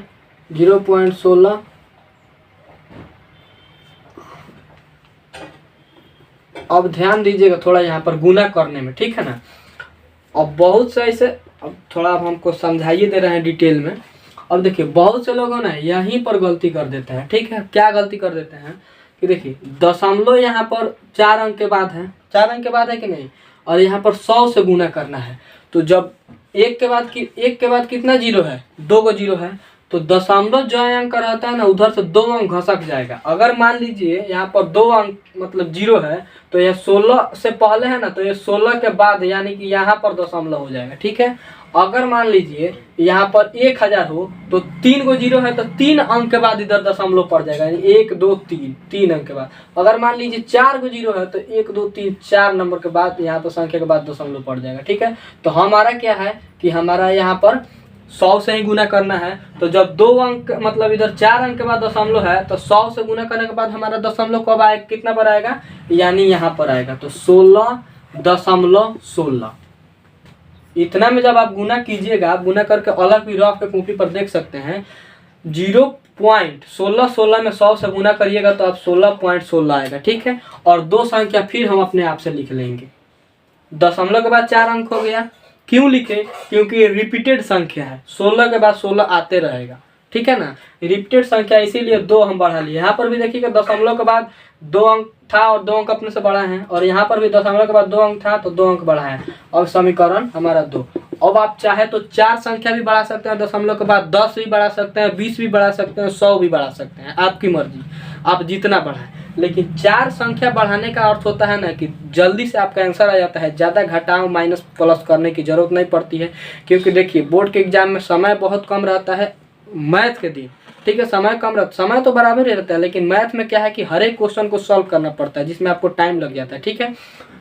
0.16। अब ध्यान दीजिएगा थोड़ा यहाँ पर गुना करने में, ठीक है ना। अब बहुत सही से, अब थोड़ा आप हमको समझाइए दे रहे हैं डिटेल में। अब देखिए बहुत से लोगों ने यहीं पर गलती कर देते हैं, ठीक है। क्या गलती कर देते हैं कि देखिए दशमलव यहाँ पर 4 अंक के बाद है, 4 अंक के बाद है कि नहीं, और यहाँ पर 100 से गुना करना है। तो जब एक के बाद कितना जीरो है, 2 को जीरो है, तो दशमलव जो अंक रहता है ना उधर से 2 अंक घसक जाएगा। अगर मान लीजिए यहाँ पर 2 अंक मतलब जीरो है तो यह 16 से पहले है ना, तो ये 16 के बाद यानी कि यहाँ पर दशमलव हो जाएगा, ठीक है। अगर मान लीजिए यहाँ पर 1000 हो तो 3 को जीरो है तो 3 अंक के बाद इधर दशमलव पड़ जाएगा, यानी 1 2 3, 3 अंक के बाद। अगर मान लीजिए 4 को जीरो है तो 1 2 3 4 नंबर के बाद यहाँ पर संख्या के बाद दशमलव पड़ जाएगा, ठीक है। तो हमारा क्या है कि हमारा यहाँ पर 100 से ही गुना करना है। तो जब 2 अंक मतलब इधर 4 अंक के बाद दशमलव है तो 100 से गुना करने के बाद हमारा दशमलव कब आएगा, कितना पर आएगा, यानी यहाँ पर आएगा, तो 16.16। इतना में जब आप गुना कीजिएगा, आप गुना करके अलग भी रफ के कॉपी पर देख सकते हैं, पॉइंट 16 में 100 से गुना करिएगा तो आप 16.16 आएगा। ठीक है, और दो संख्या फिर हम अपने आप से लिख लेंगे। दशमलव के बाद 4 अंक हो गया। क्यों लिखे? क्योंकि ये रिपीटेड संख्या है, 16 के बाद 16 आते रहेगा। ठीक है ना, रिपीटेड संख्या इसीलिए 2 हम बढ़ा लिए। यहाँ पर भी देखिएगा दशमलव के बाद 2 अंक था और 2 अंक अपने से बढ़ा है, और यहाँ पर भी दशमलव के बाद 2 अंक था तो 2 अंक बढ़ा है। अब समीकरण हमारा 2। अब आप चाहे तो 4 संख्या भी बढ़ा सकते हैं, दशमलव के बाद 10 भी बढ़ा सकते हैं, 20 भी बढ़ा सकते हैं, 100 भी बढ़ा सकते हैं, आपकी मर्जी, आप जितना बढ़ाएं। लेकिन 4 संख्या बढ़ाने का अर्थ होता है ना कि जल्दी से आपका आंसर आ जाता है, ज़्यादा घटाव माइनस प्लस करने की जरूरत नहीं पड़ती है। क्योंकि देखिए बोर्ड के एग्जाम में समय बहुत कम रहता है मैथ के दिन। ठीक है, समय कम रहता, समय तो बराबर ही रहता है, लेकिन मैथ में क्या है कि हर एक क्वेश्चन को सॉल्व करना पड़ता है जिसमें आपको टाइम लग जाता है। ठीक है,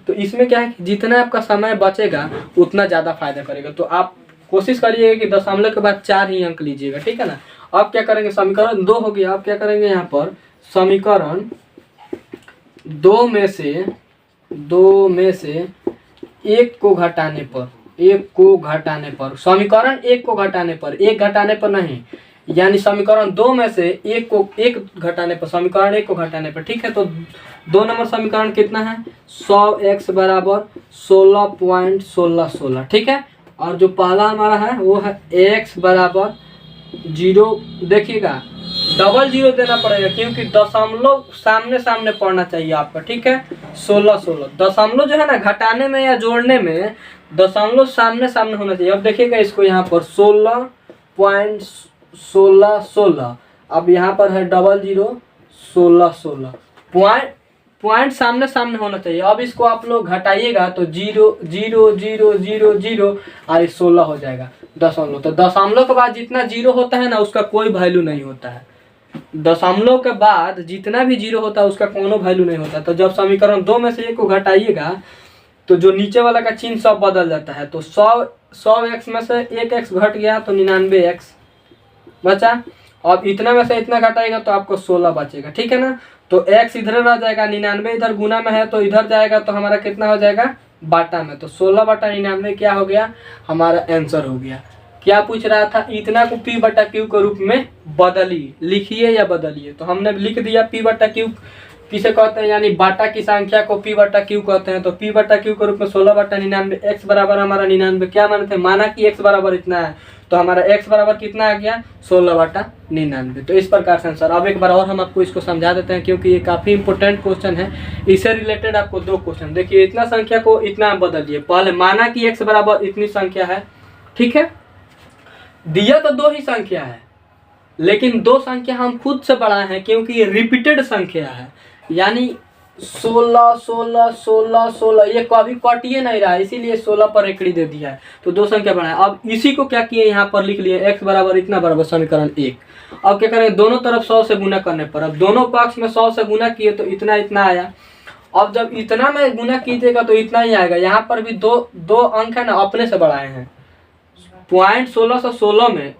तो इसमें क्या है कि जितना आपका समय बचेगा उतना ज़्यादा फायदा करेगा। तो आप कोशिश करिएगा कि दशमलव के बाद 4 ही अंक लीजिएगा। ठीक है ना, अब क्या करेंगे, समीकरण 2 हो गया। अब क्या करेंगे, यहाँ पर समीकरण 2 में से 1 को घटाने पर, समीकरण 1 को घटाने पर, 1 घटाने पर नहीं, यानी समीकरण 2 में से 1 को 1 घटाने पर, समीकरण 1 को घटाने पर। ठीक है, तो 2 नंबर समीकरण कितना है, 100x बराबर 16.1616। ठीक है, और जो पहला हमारा है वो है x बराबर 0। देखिएगा डबल 0 देना पड़ेगा क्योंकि दशमलव सामने सामने पढ़ना चाहिए आपका। ठीक है, 16 दशमलव जो है ना घटाने में या जोड़ने में दशमलव सामने सामने होना चाहिए। अब देखिएगा इसको यहाँ पर 16.1616, अब यहाँ पर है डबल 0 16 पॉइंट सामने सामने होना चाहिए। अब इसको आप लोग घटाइएगा तो 0 0 0 0 0 और 16 हो जाएगा दशमलव। तो दशमलव के बाद जितना 0 होता है ना उसका कोई वैल्यू नहीं होता है। दशमलव के बाद जितना भी 0 होता है उसका कोनो वैल्यू नहीं होता। तो जब समीकरण 2 में से 1 को घटाइएगा तो जो नीचे वाला का चिन्ह सब बदल जाता है। तो 100x में से 1x घट गया तो 99x बचा। अब इतना में से इतना घटाएगा तो आपको 16 बचेगा। ठीक है ना, तो x इधर रह जाएगा, 99 इधर गुना में है तो इधर जाएगा, तो हमारा कितना हो जाएगा बाटा में। तो 16/99 क्या हो गया, हमारा आंसर हो गया। क्या पूछ रहा था, इतना को p/q के रूप में बदलिए, लिखिए या बदलिए। तो हमने लिख दिया p/q किसे कहते हैं, यानी बाटा की संख्या को p/q कहते हैं। तो p/q के रूप में 16/99, x बराबर हमारा 99 क्या माने थे, माना कि x बराबर इतना है, तो हमारा x बराबर कितना आ गया 16/99। तो इस प्रकार से आंसर। अब एक बार और हम आपको इसको समझा देते हैं क्योंकि ये काफ़ी इंपॉर्टेंट क्वेश्चन है। इससे रिलेटेड आपको 2 क्वेश्चन देखिए, इतना संख्या को इतना बदलिए। पहले माना कि x बराबर इतनी संख्या है, ठीक है, दिया तो 2 ही संख्या है, लेकिन 2 संख्या हम खुद से बढ़ाए हैं क्योंकि ये रिपीटेड संख्या है, यानी 16 16 16 16 ये कभी कटिए नहीं रहा है, इसीलिए 16 पर एकड़ी दे दिया है। तो 2 संख्या बढ़ाए। अब इसी को क्या किए, यहाँ पर लिख लिए x बराबर इतना बराबर समीकरण 1। अब क्या करें, दोनों तरफ 100 से गुना करने पर, अब दोनों पक्ष में 100 से गुना किए तो इतना इतना आया। अब जब इतना में गुना कीजिएगा तो इतना ही आएगा। यहाँ पर भी दो अंक है ना अपने से बढ़ाए हैं। पॉइंट 1616 में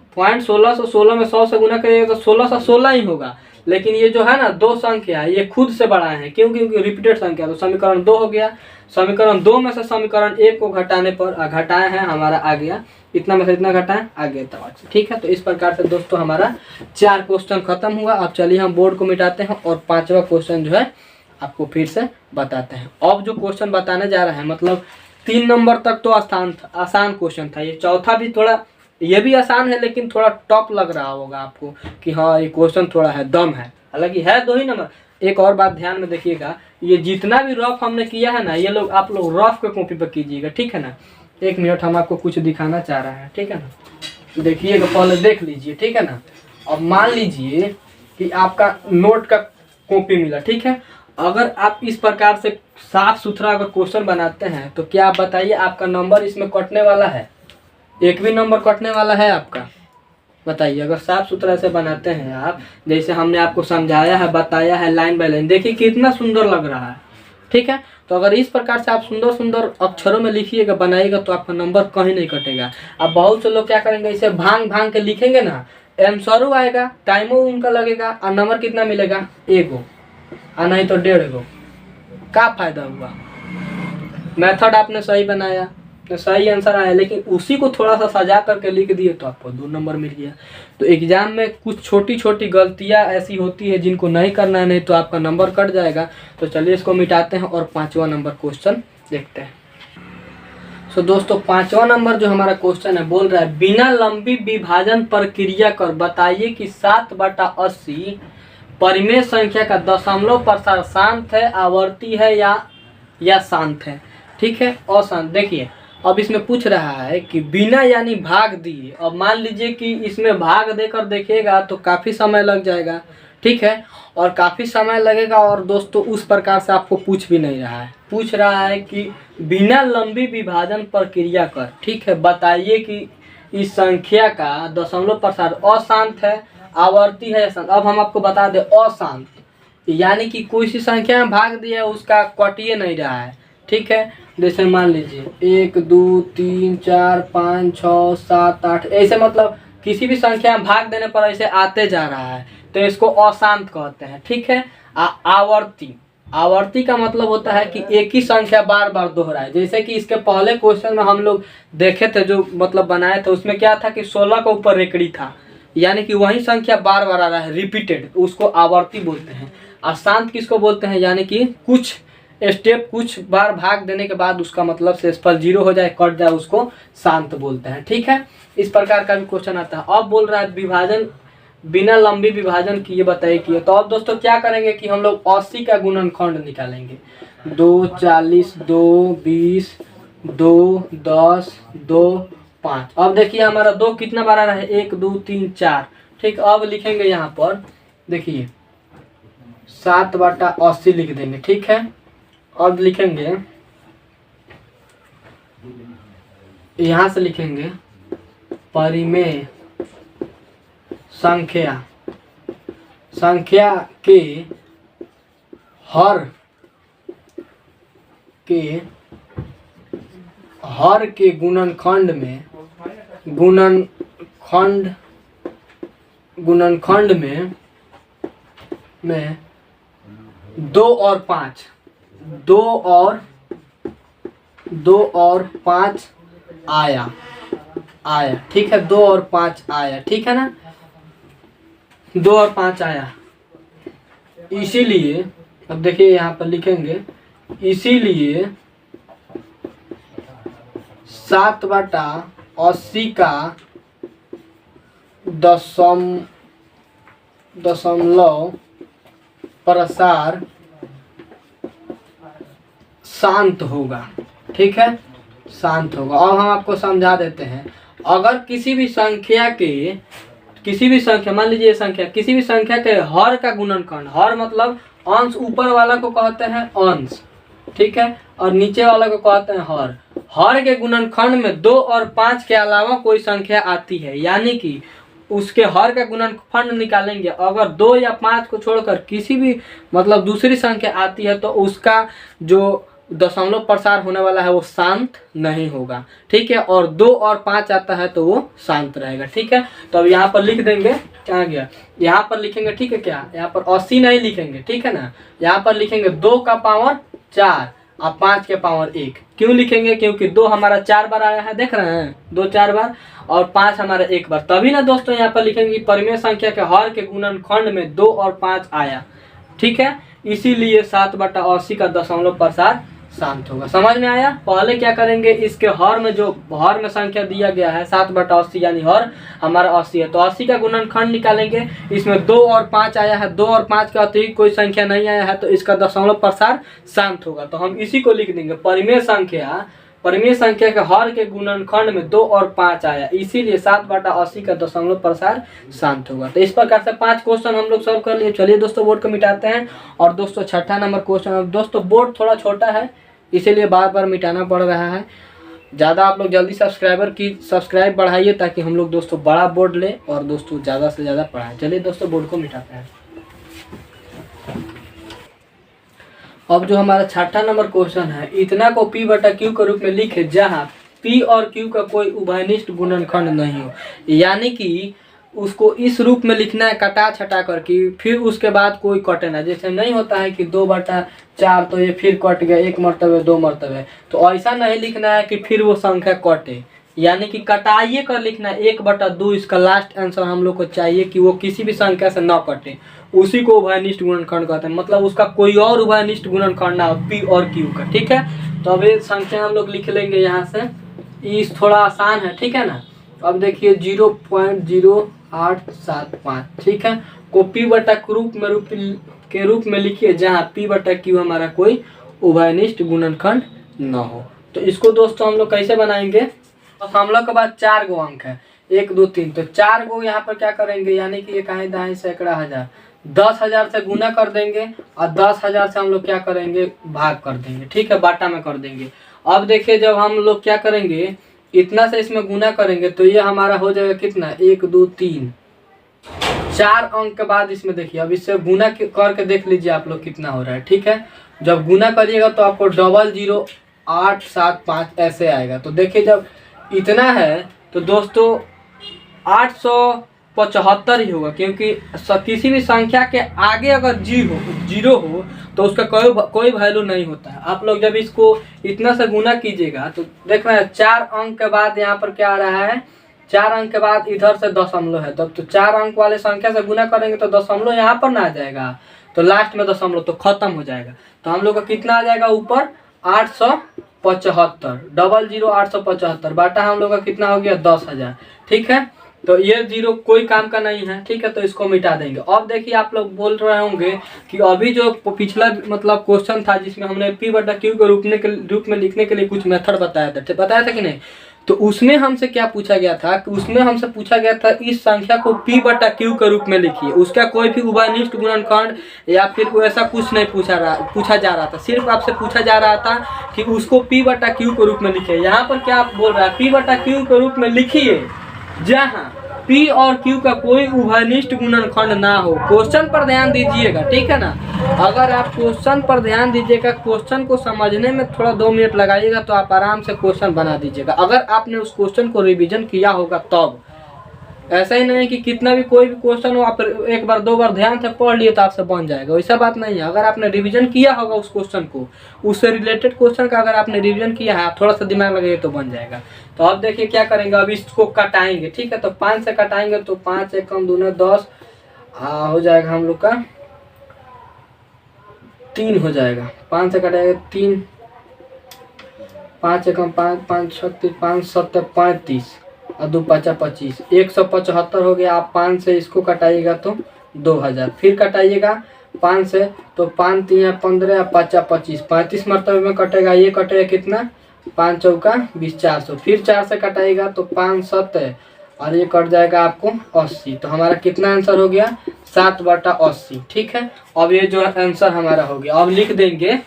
100 से गुना करिएगा तो 1616 ही होगा, लेकिन ये जो है ना 2 संख्या है ये खुद से बढ़ाए हैं क्योंकि रिपीटेड संख्या। तो समीकरण 2 हो गया। समीकरण 2 में से समीकरण 1 को घटाने पर घटाए हैं, हमारा आ गया इतना में से इतना घटाएं, आ गया तब। ठीक है, तो इस प्रकार से दोस्तों हमारा 4 क्वेश्चन खत्म हुआ। अब चलिए हम बोर्ड को मिटाते हैं और 5वां क्वेश्चन जो है आपको फिर से बताते हैं। अब जो क्वेश्चन बताने जा रहे हैं, मतलब 3 नंबर तक तो आसान क्वेश्चन था, ये चौथा भी थोड़ा, ये भी आसान है लेकिन थोड़ा टफ लग रहा होगा आपको कि हाँ ये क्वेश्चन थोड़ा है, दम है, हालांकि है 2 ही नंबर। एक और बात ध्यान में देखिएगा, ये जितना भी रफ हमने किया है ना, ये लोग आप लोग रफ के कॉपी पर कीजिएगा, ठीक है ना। 1 मिनट हम आपको कुछ दिखाना चाह रहे हैं, ठीक है ना। देखिएगा, पहले देख लीजिए, ठीक है ना। अब मान लीजिए कि आपका नोट का कॉपी मिला, ठीक है। अगर आप इस प्रकार से साफ सुथरा अगर क्वेश्चन बनाते हैं तो क्या आप बताइए आपका नंबर इसमें कटने वाला है? एक भी नंबर कटने वाला है आपका? बताइए। अगर साफ सुथरा से बनाते हैं आप, जैसे हमने आपको समझाया है, बताया है लाइन बाय लाइन, देखिए कितना सुंदर लग रहा है, ठीक है। तो अगर इस प्रकार से आप सुंदर सुंदर अक्षरों में लिखिएगा, बनाइएगा, तो आपका नंबर कहीं नहीं कटेगा। अब बहुत से लोग क्या करेंगे, इसे भांग भांग के लिखेंगे ना, आंसर आएगा, टाइमो उनका लगेगा और नंबर कितना मिलेगा? 1 और नहीं तो 1.5। क्या फायदा हुआ? मेथड आपने सही बनाया, सही आंसर आया, लेकिन उसी को थोड़ा सा सजा करके लिख दिए तो आपको 2 नंबर मिल गया। तो एग्जाम में कुछ छोटी छोटी गलतियां ऐसी होती है जिनको नहीं करना है, नहीं तो आपका नंबर कट जाएगा। तो चलिए इसको मिटाते हैं और 5वां नंबर क्वेश्चन देखते हैं। सो दोस्तों 5वां नंबर जो हमारा क्वेश्चन है बोल रहा है, बिना लंबी विभाजन प्रक्रिया कर बताइए कि 7/80 परिमेय संख्या का दशमलव प्रसार शांत है, आवर्ती है या शांत है। ठीक है, अशांत। देखिए अब इसमें पूछ रहा है कि बिना यानी भाग दिए। अब मान लीजिए कि इसमें भाग देकर देखिएगा तो काफ़ी समय लग जाएगा। ठीक है, और काफ़ी समय लगेगा। और दोस्तों उस प्रकार से आपको पूछ भी नहीं रहा है, पूछ रहा है कि बिना लंबी विभाजन प्रक्रिया कर, ठीक है, बताइए कि इस संख्या का दशमलव प्रसार अशांत है, आवर्ती है या शांत। अब हम आपको बता दें अशांत यानी कि कोई सी संख्या में भाग दिया उसका कटिए नहीं रहा है। ठीक है, जैसे मान लीजिए 1 2 3 4 5 6 7 8 ऐसे, मतलब किसी भी संख्या में भाग देने पर ऐसे आते जा रहा है तो इसको अशांत कहते हैं। ठीक है, आवर्ती, आवर्ती का मतलब होता है कि एक ही संख्या बार बार दोहराए। जैसे कि इसके पहले क्वेश्चन में हम लोग देखे थे, जो मतलब बनाए थे, उसमें क्या था कि 16 का ऊपर रेकड़ी था, यानी कि वही संख्या बार बार आ रहा है, रिपीटेड, उसको आवर्ती बोलते हैं। अशांत किसको बोलते हैं, यानी कि कुछ स्टेप कुछ बार भाग देने के बाद उसका मतलब शेषफल 0 हो जाए, कट जाए, उसको शांत बोलते हैं। ठीक है, इस प्रकार का भी क्वेश्चन आता है। अब बोल रहा है विभाजन बिना लंबी विभाजन किए बताइए किए। तो अब दोस्तों क्या करेंगे कि हम लोग 80 का गुणनखंड निकालेंगे। 2 40 2 20 2 10 2 5। अब देखिए हमारा 2 कितना बार आ रहा है, 1 2 3 4। ठीक, अब लिखेंगे यहाँ पर देखिए 7/80 लिख देंगे। ठीक है, अब लिखेंगे यहाँ से लिखेंगे परिमेय संख्या, संख्या के हर के गुणनखंड में 2 और 5 आया। ठीक है, 2 और 5 आया। ठीक है ना, 2 और 5 आया। इसीलिए अब देखिए यहाँ पर लिखेंगे, इसीलिए 7/80 का दशमलव प्रसार शांत होगा। ठीक है, शांत होगा। अब हम आपको समझा देते हैं, अगर किसी भी संख्या मान लीजिए संख्या, किसी भी संख्या के हर का गुणनखंड, हर मतलब अंश, ऊपर वाला को कहते हैं अंश, ठीक है, और नीचे वाला को कहते हैं हर के गुणनखंड में 2 और 5 के अलावा कोई संख्या आती है, यानी कि उसके हर का गुणनखंड निकालेंगे, अगर 2 या 5 को छोड़कर किसी भी मतलब दूसरी संख्या आती है तो उसका जो दशमलव प्रसार होने वाला है वो शांत नहीं होगा। ठीक है, और 2 और 5 आता है तो वो शांत रहेगा। ठीक है, तो अब यहाँ पर लिख देंगे, कहाँ गया, यहाँ पर लिखेंगे। ठीक है, क्या यहाँ पर 80 नहीं लिखेंगे, ठीक है ना, यहाँ पर लिखेंगे 2 का पावर 4 और 5 के पावर 1। क्यों लिखेंगे, क्योंकि 2 हमारा 4 बार आया है, देख रहे हैं, 2 4 बार, और 5 हमारा 1 बार, तभी ना दोस्तों यहाँ पर लिखेंगे परिमेय संख्या के हर के गुणनखंड में 2 और 5 आया। ठीक है, इसीलिए 7/80 का दशमलव प्रसार शांत होगा। समझ में आया। पहले क्या करेंगे, इसके हर में जो हर में संख्या दिया गया है 7/80, यानी हर हमारा 80 है, तो 80 का गुणनखंड निकालेंगे। इसमें 2 और 5 आया है, 2 और 5 के अतिरिक्त कोई संख्या नहीं आया है, तो इसका दशमलव प्रसार शांत होगा। तो हम इसी को लिख देंगे, परिमेय संख्या के हर के गुणनखंड में 2 और 5 आया, इसीलिए 7/80 का दशमलव प्रसार शांत होगा। तो इस प्रकार से 5 क्वेश्चन हम लोग सॉल्व कर लिए। चलिए दोस्तों बोर्ड को मिटाते हैं। और दोस्तों 6ठा नंबर क्वेश्चन, दोस्तों बोर्ड थोड़ा छोटा है इसीलिए बार बार मिटाना पड़ रहा है। ज़्यादा आप लोग जल्दी सब्सक्राइब बढ़ाइए ताकि हम लोग दोस्तों बड़ा बोर्ड लें और दोस्तों ज़्यादा से ज़्यादा पढ़ाएं। चलिए दोस्तों बोर्ड को मिटाते हैं। अब जो हमारा 6ठा नंबर क्वेश्चन है, इतना को P/Q के रूप में लिखे जहाँ P और Q का कोई उभयनिष्ठ गुणनखंड नहीं हो, यानी कि उसको इस रूप में लिखना है कटा छटा करके, फिर उसके बाद कोई कटे ना। जैसे नहीं होता है कि 2/4 तो ये फिर कट गया, 1 मरतबे 2 मरतबे, तो ऐसा नहीं लिखना है कि फिर वो संख्या कटे, यानी कि कटाइए कर लिखना है 1/2। इसका लास्ट आंसर हम लोग को चाहिए कि वो किसी भी संख्या से न कटे, उसी को उभयनिष्ठ गुणनखंड कहते हैं। मतलब उसका कोई और उभयनिष्ठ गुणनखंड ना हो पी और क्यू का, ठीक है। तो अब ये संख्या हम लोग लिख लेंगे यहाँ से, इस थोड़ा आसान है, ठीक है ना। अब देखिए 0.0875, ठीक है, को पी बटा के रूप में लिखिए जहाँ पी बटा क्यू हमारा कोई उभयनिष्ठ गुणनखंड न हो। तो इसको दोस्तों हम लोग कैसे बनाएंगे, तो हम लोग के पास 4 गो अंक है, 1 2 3, तो 4 गो यहाँ पर क्या करेंगे, यानी कि इकाई दहाई सैकड़ा हजार, 10,000 से गुना कर देंगे और 10,000 से हम लोग क्या करेंगे, भाग कर देंगे, ठीक है, बाटा में कर देंगे। अब देखिए जब हम लोग क्या करेंगे, इतना से इसमें गुना करेंगे तो ये हमारा हो जाएगा कितना, 1 2 3, 4 अंक के बाद इसमें देखिए, अब इससे गुना करके देख लीजिए आप लोग कितना हो रहा है, ठीक है। जब गुना करिएगा तो आपको 00875 ऐसे आएगा। तो देखिए जब इतना है तो दोस्तों 875 ही होगा, क्योंकि किसी भी संख्या के आगे अगर जीरो हो तो उसका कोई वैल्यू नहीं होता है। आप लोग जब इसको इतना से गुना कीजिएगा तो देख रहे हैं 4 अंक के बाद यहाँ पर क्या आ रहा है, 4 अंक के बाद इधर से दशमलव है, तब तो 4 अंक वाले संख्या से गुना करेंगे तो दशमलव यहाँ पर ना आ जाएगा, तो लास्ट में दशमलव तो खत्म हो जाएगा। तो हम लोग का कितना आ जाएगा ऊपर 875, 00875 बाटा हम लोग का कितना हो गया 10,000, ठीक है। तो ये जीरो कोई काम का नहीं है, ठीक है, तो इसको मिटा देंगे। अब देखिए आप लोग बोल रहे होंगे कि अभी जो पिछला मतलब क्वेश्चन था जिसमें हमने पी बटा क्यू के रूप में लिखने के लिए कुछ मेथड बताया था कि नहीं, तो उसमें हमसे क्या पूछा गया था कि उसमें हमसे पूछा गया था इस संख्या को पी बटा क्यू के रूप में लिखिए, उसका कोई भी उभयनिष्ठ गुणनखंड या फिर ऐसा कुछ नहीं पूछा जा रहा था, सिर्फ आपसे पूछा जा रहा था कि उसको पी बटा क्यू के रूप में लिखिए। यहाँ पर क्या आप बोल रहा है, पी बटा क्यू के रूप में लिखिए जहाँ P और Q का कोई उभयनिष्ठ गुणनखंड ना हो। क्वेश्चन पर ध्यान दीजिएगा, ठीक है ना। अगर आप क्वेश्चन पर ध्यान दीजिएगा, क्वेश्चन को समझने में थोड़ा 2 मिनट लगाइएगा तो आप आराम से क्वेश्चन बना दीजिएगा, अगर आपने उस क्वेश्चन को रिवीजन किया होगा तब। ऐसा ही नहीं कि कितना भी कोई भी क्वेश्चन हो आप 1 बार 2 बार ध्यान से पढ़ लिए तो आपसे बन जाएगा, वैसा बात नहीं है। अगर आपने रिवीजन किया होगा उस क्वेश्चन को, उससे रिलेटेड क्वेश्चन का अगर आपने रिवीजन किया है, आप थोड़ा सा दिमाग लगाइए तो बन जाएगा। तो अब देखिए क्या करेंगे, अब इसको कटाएंगे, ठीक है। तो 5 से कटाएंगे तो 5 एकम दूना 10 हो जाएगा हम लोग का 3 हो जाएगा, 5 से कटाएगा 3, 5 एकम 5, 5 36, 5 7 35 और 2 5 25, 175 हो गया। आप 5 से इसको कटाइएगा तो 2000, फिर कटाइएगा 5 से तो 5 3 15 5 25, 35 मरतबे में कटेगा, ये कटेगा कितना 5 चौका 20, 400, फिर 4 से कटाइएगा तो 5 7 और ये कट जाएगा आपको 80। तो हमारा कितना आंसर हो गया 7/80, ठीक है। अब ये जो आंसर हमारा हो गया, अब लिख देंगे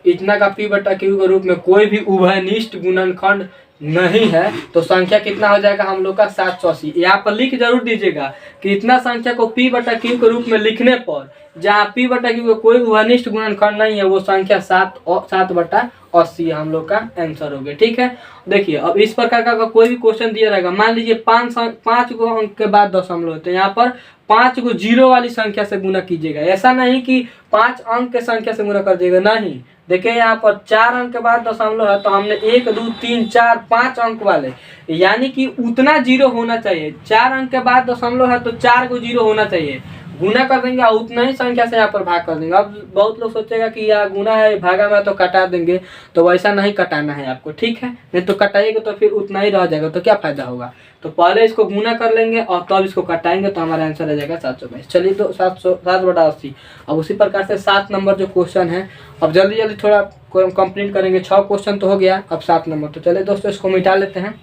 इतना का पी बटा क्यू के रूप में कोई भी उभयनिष्ठ गुणनखंड नहीं है, तो संख्या कितना हो जाएगा हम लोग का 780। यहाँ पर लिख जरूर दीजिएगा कि इतना संख्या को पी बटा क्यू के रूप में लिखने पर जहाँ पी बटा क्यू का कोई उभयनिष्ठ गुणनखंड नहीं है वो संख्या 7/80 हम लोग का आंसर हो गया, ठीक है। देखिए अब इस प्रकार का कोई भी क्वेश्चन दिया रहेगा, मान लीजिए 5 गो अंक के बाद दशमलव, तो यहाँ पर 5 गो जीरो वाली संख्या से गुना कीजिएगा, ऐसा नहीं कि 5 अंक के संख्या से गुना कर दिएगा, नहीं। देखिए यहाँ पर 4 अंक के बाद दशमलव है तो हमने 1 2 3 4 5 अंक वाले, यानी कि उतना जीरो होना चाहिए। 4 अंक के बाद दशमलव है तो 4 को जीरो होना चाहिए, गुना कर देंगे और उतना ही संख्या से यहाँ पर भाग कर देंगे। अब बहुत लोग सोचेगा कि यार गुना है भागा में तो कटा देंगे, तो वैसा नहीं कटाना है आपको, ठीक है। नहीं तो कटाइएगा तो फिर उतना ही रह जाएगा तो क्या फायदा होगा। तो पहले इसको गुना कर लेंगे और तब इसको कटाएंगे तो हमारा आंसर आ जाएगा 722। चलिए तो 7/80। अब उसी प्रकार से 7 नंबर जो क्वेश्चन है, अब जल्दी जल्दी थोड़ा कंप्लीट करेंगे। 6 क्वेश्चन तो हो गया, अब 7 नंबर। तो चलिए दोस्तों इसको मिटा लेते हैं।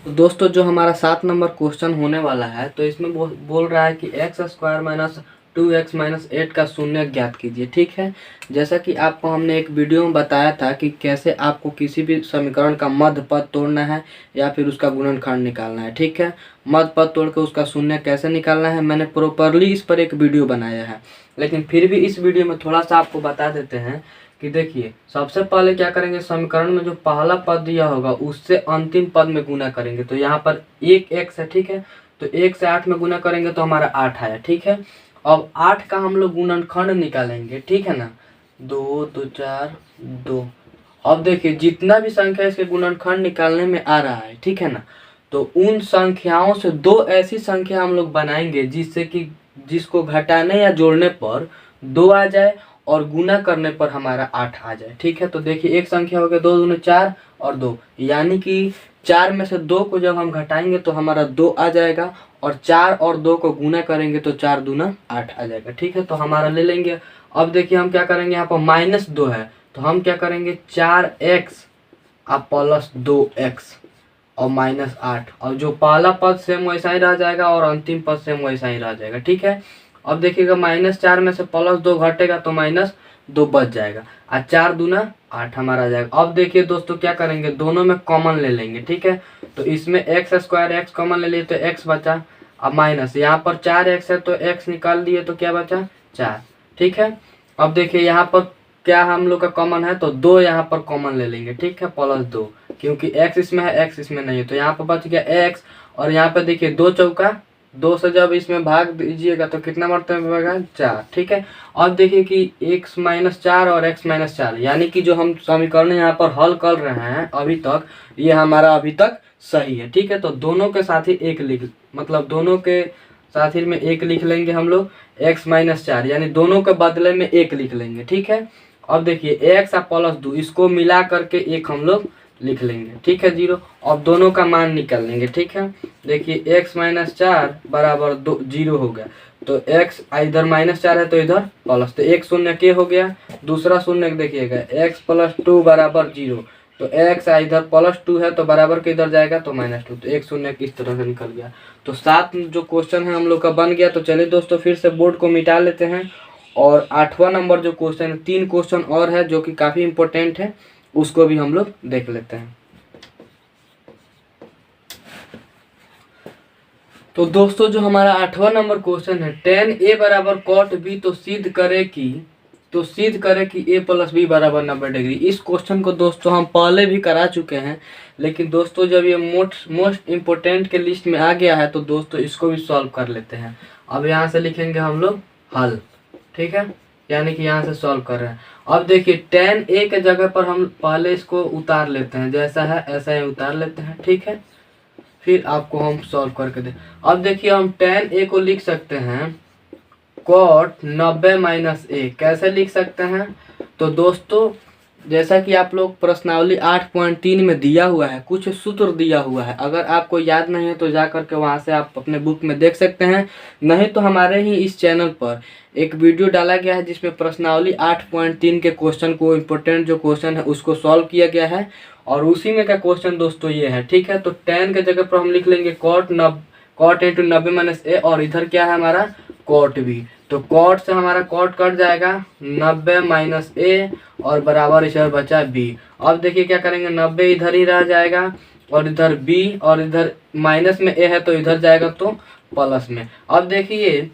तो दोस्तों जो हमारा 7 नंबर क्वेश्चन होने वाला है, तो इसमें बोल रहा है कि x² - 2x - 8 का शून्य ज्ञात कीजिए, ठीक है। जैसा कि आपको हमने एक वीडियो में बताया था कि कैसे आपको किसी भी समीकरण का मध्य पद तोड़ना है या फिर उसका गुणनखंड निकालना है, ठीक है। मध्य पद तोड़ के उसका शून्य कैसे निकालना है, मैंने प्रॉपरली इस पर एक वीडियो बनाया है, लेकिन फिर भी इस वीडियो में थोड़ा सा आपको बता देते हैं कि देखिए सबसे पहले क्या करेंगे, समीकरण में जो पहला पद दिया होगा उससे अंतिम पद में गुना करेंगे। तो यहाँ पर 1x है, ठीक है, तो 1 से 8 में गुना करेंगे तो हमारा 8 आया। ठीक है, अब 8 का हम लोग गुणनखंड निकालेंगे। ठीक है ना, 2 2 4 2। अब देखिए जितना भी संख्या इसके गुणनखंड निकालने में आ रहा है, ठीक है ना, तो उन संख्याओं से दो ऐसी संख्या हम लोग बनाएंगे जिससे कि जिसको घटाने या जोड़ने पर 2 आ जाए और गुना करने पर हमारा 8 आ जाए। ठीक है, तो देखिए एक संख्या हो गया 2 दूनी 4 और 2, यानी कि 4 में से 2 को जब हम घटाएंगे तो हमारा 2 आ जाएगा और 4 और 2 को गुना करेंगे तो 4 दूना 8 आ जाएगा। ठीक है, तो हमारा ले लेंगे। अब देखिए हम क्या करेंगे, यहाँ पर -2 है तो हम क्या करेंगे 4x प्लस 2x और -8, और जो पहला पद सेम वैसा ही रह जाएगा और अंतिम पद सेम वैसा ही रह जाएगा। ठीक है, अब देखिएगा -4 में से +2 घटेगा तो -2 बच जाएगा और 4 दूना 8 हमारा आ जाएगा। अब देखिए दोस्तों क्या करेंगे, दोनों में कॉमन ले लेंगे। ठीक है, तो इसमें x² कॉमन ले लिए तो x बचा, अब माइनस यहाँ पर 4x है तो x निकाल दिए तो क्या बचा 4। ठीक है, अब देखिए यहाँ पर क्या हम लोग का कॉमन है तो 2 यहाँ पर कॉमन ले लेंगे। ठीक है, +2, क्योंकि x इसमें है x इसमें नहीं है तो यहाँ पर बच गया x, और यहाँ पे देखिए 2 चौका 2 से जब इसमें भाग दीजिएगा तो कितना मरतबे में बनेगा 4। ठीक है, अब देखिए कि x - 4 और x - 4, यानी कि जो हम समीकरण यहाँ पर हल कर रहे हैं अभी तक, ये हमारा अभी तक सही है। ठीक है, तो दोनों के साथ ही एक लिख, मतलब दोनों के साथ ही में एक लिख लेंगे हम लोग, x - 4 यानी दोनों के बदले में एक लिख लेंगे। ठीक है, अब देखिए x +2 इसको मिला करके एक हम लोग लिख लेंगे। ठीक है, 0। अब दोनों का मान निकाल लेंगे। ठीक है, देखिए x - 4 बराबर 0 हो गया, तो x इधर -4 है तो इधर प्लस, तो एक शून्य के हो गया, दूसरा शून्य देखिएगा x + 2 बराबर 0, तो x इधर +2 है तो बराबर के इधर जाएगा तो -2, तो एक शून्य किस तरह से निकल गया। तो 7 जो क्वेश्चन है हम लोग का बन गया। तो चलिए दोस्तों फिर से बोर्ड को मिटा लेते हैं और 8वां नंबर जो क्वेश्चन है, 3 क्वेश्चन और है जो कि काफ़ी इंपॉर्टेंट है, उसको भी हम लोग देख लेते हैं। तो दोस्तों जो हमारा 8वां नंबर क्वेश्चन है, tan a बराबर cot b तो सिद्ध करे कि a + b बराबर 90 डिग्री। इस क्वेश्चन को दोस्तों हम पहले भी करा चुके हैं, लेकिन दोस्तों जब ये मोस्ट इम्पोर्टेंट के लिस्ट में आ गया है तो दोस्तों इसको भी सॉल्व कर लेते हैं। अब यहाँ से लिखेंगे हम लोग हल। ठीक है, यानी कि यहाँ से सॉल्व कर रहे हैं। अब देखिए tan a के जगह पर हम पहले इसको उतार लेते हैं, जैसा है ऐसा ही उतार लेते हैं। ठीक है, फिर आपको हम सॉल्व करके दे। अब देखिए हम tan a को लिख सकते हैं cot 90 - a। कैसे लिख सकते हैं, तो दोस्तों जैसा कि आप लोग प्रश्नावली 8.3 में दिया हुआ है, कुछ सूत्र दिया हुआ है, अगर आपको याद नहीं है तो जा करके वहाँ से आप अपने बुक में देख सकते हैं, नहीं तो हमारे ही इस चैनल पर एक वीडियो डाला गया है जिसमें प्रश्नावली 8.3 के क्वेश्चन को, इम्पोर्टेंट जो क्वेश्चन है उसको सॉल्व किया गया है, और उसी में का क्वेश्चन दोस्तों ये है। ठीक है, तो tan के जगह पर हम लिख लेंगे cot × 90 - a, और इधर क्या है हमारा cot b, तो cot से हमारा cot कट जाएगा 90 - a और बराबर इधर बचा b। अब देखिए क्या करेंगे, 90 इधर ही रह जाएगा और इधर b, और इधर माइनस में a है तो इधर जाएगा तो प्लस में। अब देखिए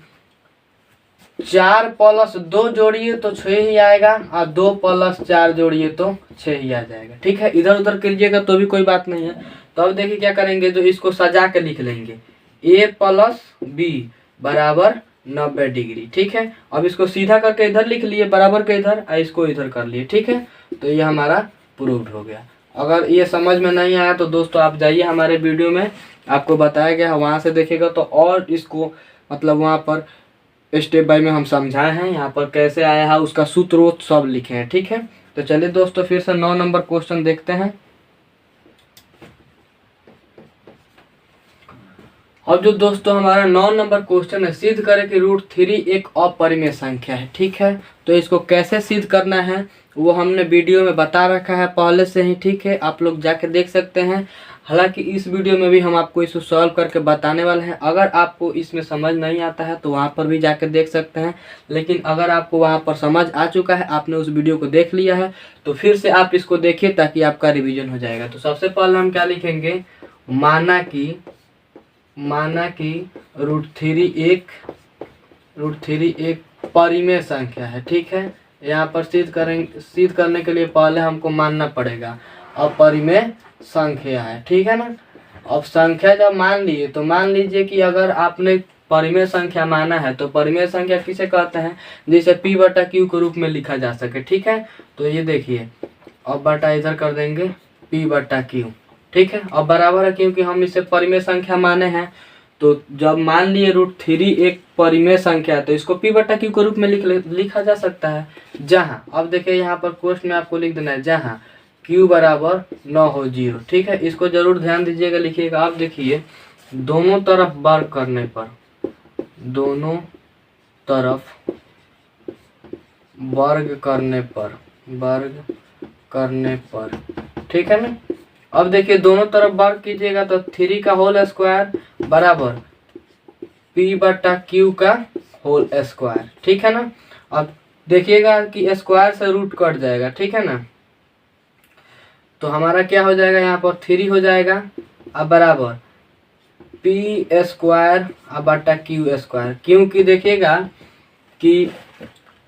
4 + 2 जोड़िए तो 6 ही आएगा, और 2 + 4 जोड़िए तो 6 ही आ जाएगा। ठीक है, इधर उधर कीजिएगा तो भी कोई बात नहीं है। तो अब देखिए क्या करेंगे, जो इसको सजा के लिख लेंगे a + b बराबर 90 डिग्री। ठीक है, अब इसको सीधा करके इधर लिख लिए बराबर के इधर, और इसको इधर कर लिए। ठीक है, तो ये हमारा प्रूव्ड हो गया। अगर ये समझ में नहीं आया तो दोस्तों आप जाइए हमारे वीडियो में, आपको बताया गया है, वहाँ से देखिएगा तो और इसको मतलब वहाँ पर स्टेप बाय में हम समझाए हैं, यहाँ पर कैसे आया है उसका सूत्र सब लिखे हैं। ठीक है, तो चलिए दोस्तों फिर से 9 नंबर क्वेश्चन देखते हैं। अब जो दोस्तों हमारा 9 नंबर क्वेश्चन है, सिद्ध करें कि √3 एक अपरिमेय संख्या है। ठीक है, तो इसको कैसे सिद्ध करना है वो हमने वीडियो में बता रखा है पहले से ही। ठीक है, आप लोग जाके देख सकते हैं। हालांकि इस वीडियो में भी हम आपको इसको सॉल्व करके बताने वाले हैं। अगर आपको इसमें समझ नहीं आता है तो वहाँ पर भी जाकर देख सकते हैं, लेकिन अगर आपको वहाँ पर समझ आ चुका है, आपने उस वीडियो को देख लिया है, तो फिर से आप इसको देखिए ताकि आपका रिवीजन हो जाएगा। तो सबसे पहले हम क्या लिखेंगे, माना कि √3 एक परिमेय संख्या है। ठीक है, यहाँ पर सिद्ध करने के लिए पहले हमको मानना पड़ेगा अपरिमेय संख्या है। ठीक है ना, अब संख्या जब मान लिए तो मान लीजिए कि अगर आपने परिमेय संख्या माना है तो परिमेय संख्या किसे कहते हैं, जिसे p बटा q के रूप में लिखा जा सके। ठीक है, तो ये देखिए अब बटा इधर कर देंगे p बटा q। ठीक है, अब बराबर है क्योंकि हम इसे परिमेय संख्या माने हैं। तो जब मान लिए √3 एक परिमेय संख्या है तो इसको p बटा q के रूप में लिखा जा सकता है। जहाँ अब देखिए यहाँ पर क्वेश्चन में आपको लिख देना है जहाँ q बराबर न हो 0। ठीक है, इसको जरूर ध्यान दीजिएगा, लिखिएगा। आप देखिए दोनों तरफ वर्ग करने पर, दोनों तरफ वर्ग करने पर, ठीक है ना। अब देखिए दोनों तरफ वर्ग कीजिएगा तो 3 का होल स्क्वायर बराबर p बटा q का होल स्क्वायर। ठीक है ना। अब देखिएगा कि स्क्वायर से रूट कट जाएगा। ठीक है ना, तो हमारा क्या हो जाएगा, यहाँ पर 3 हो जाएगा। अब बराबर p स्क्वायर अब बटा q स्क्वायर, क्योंकि देखिएगा कि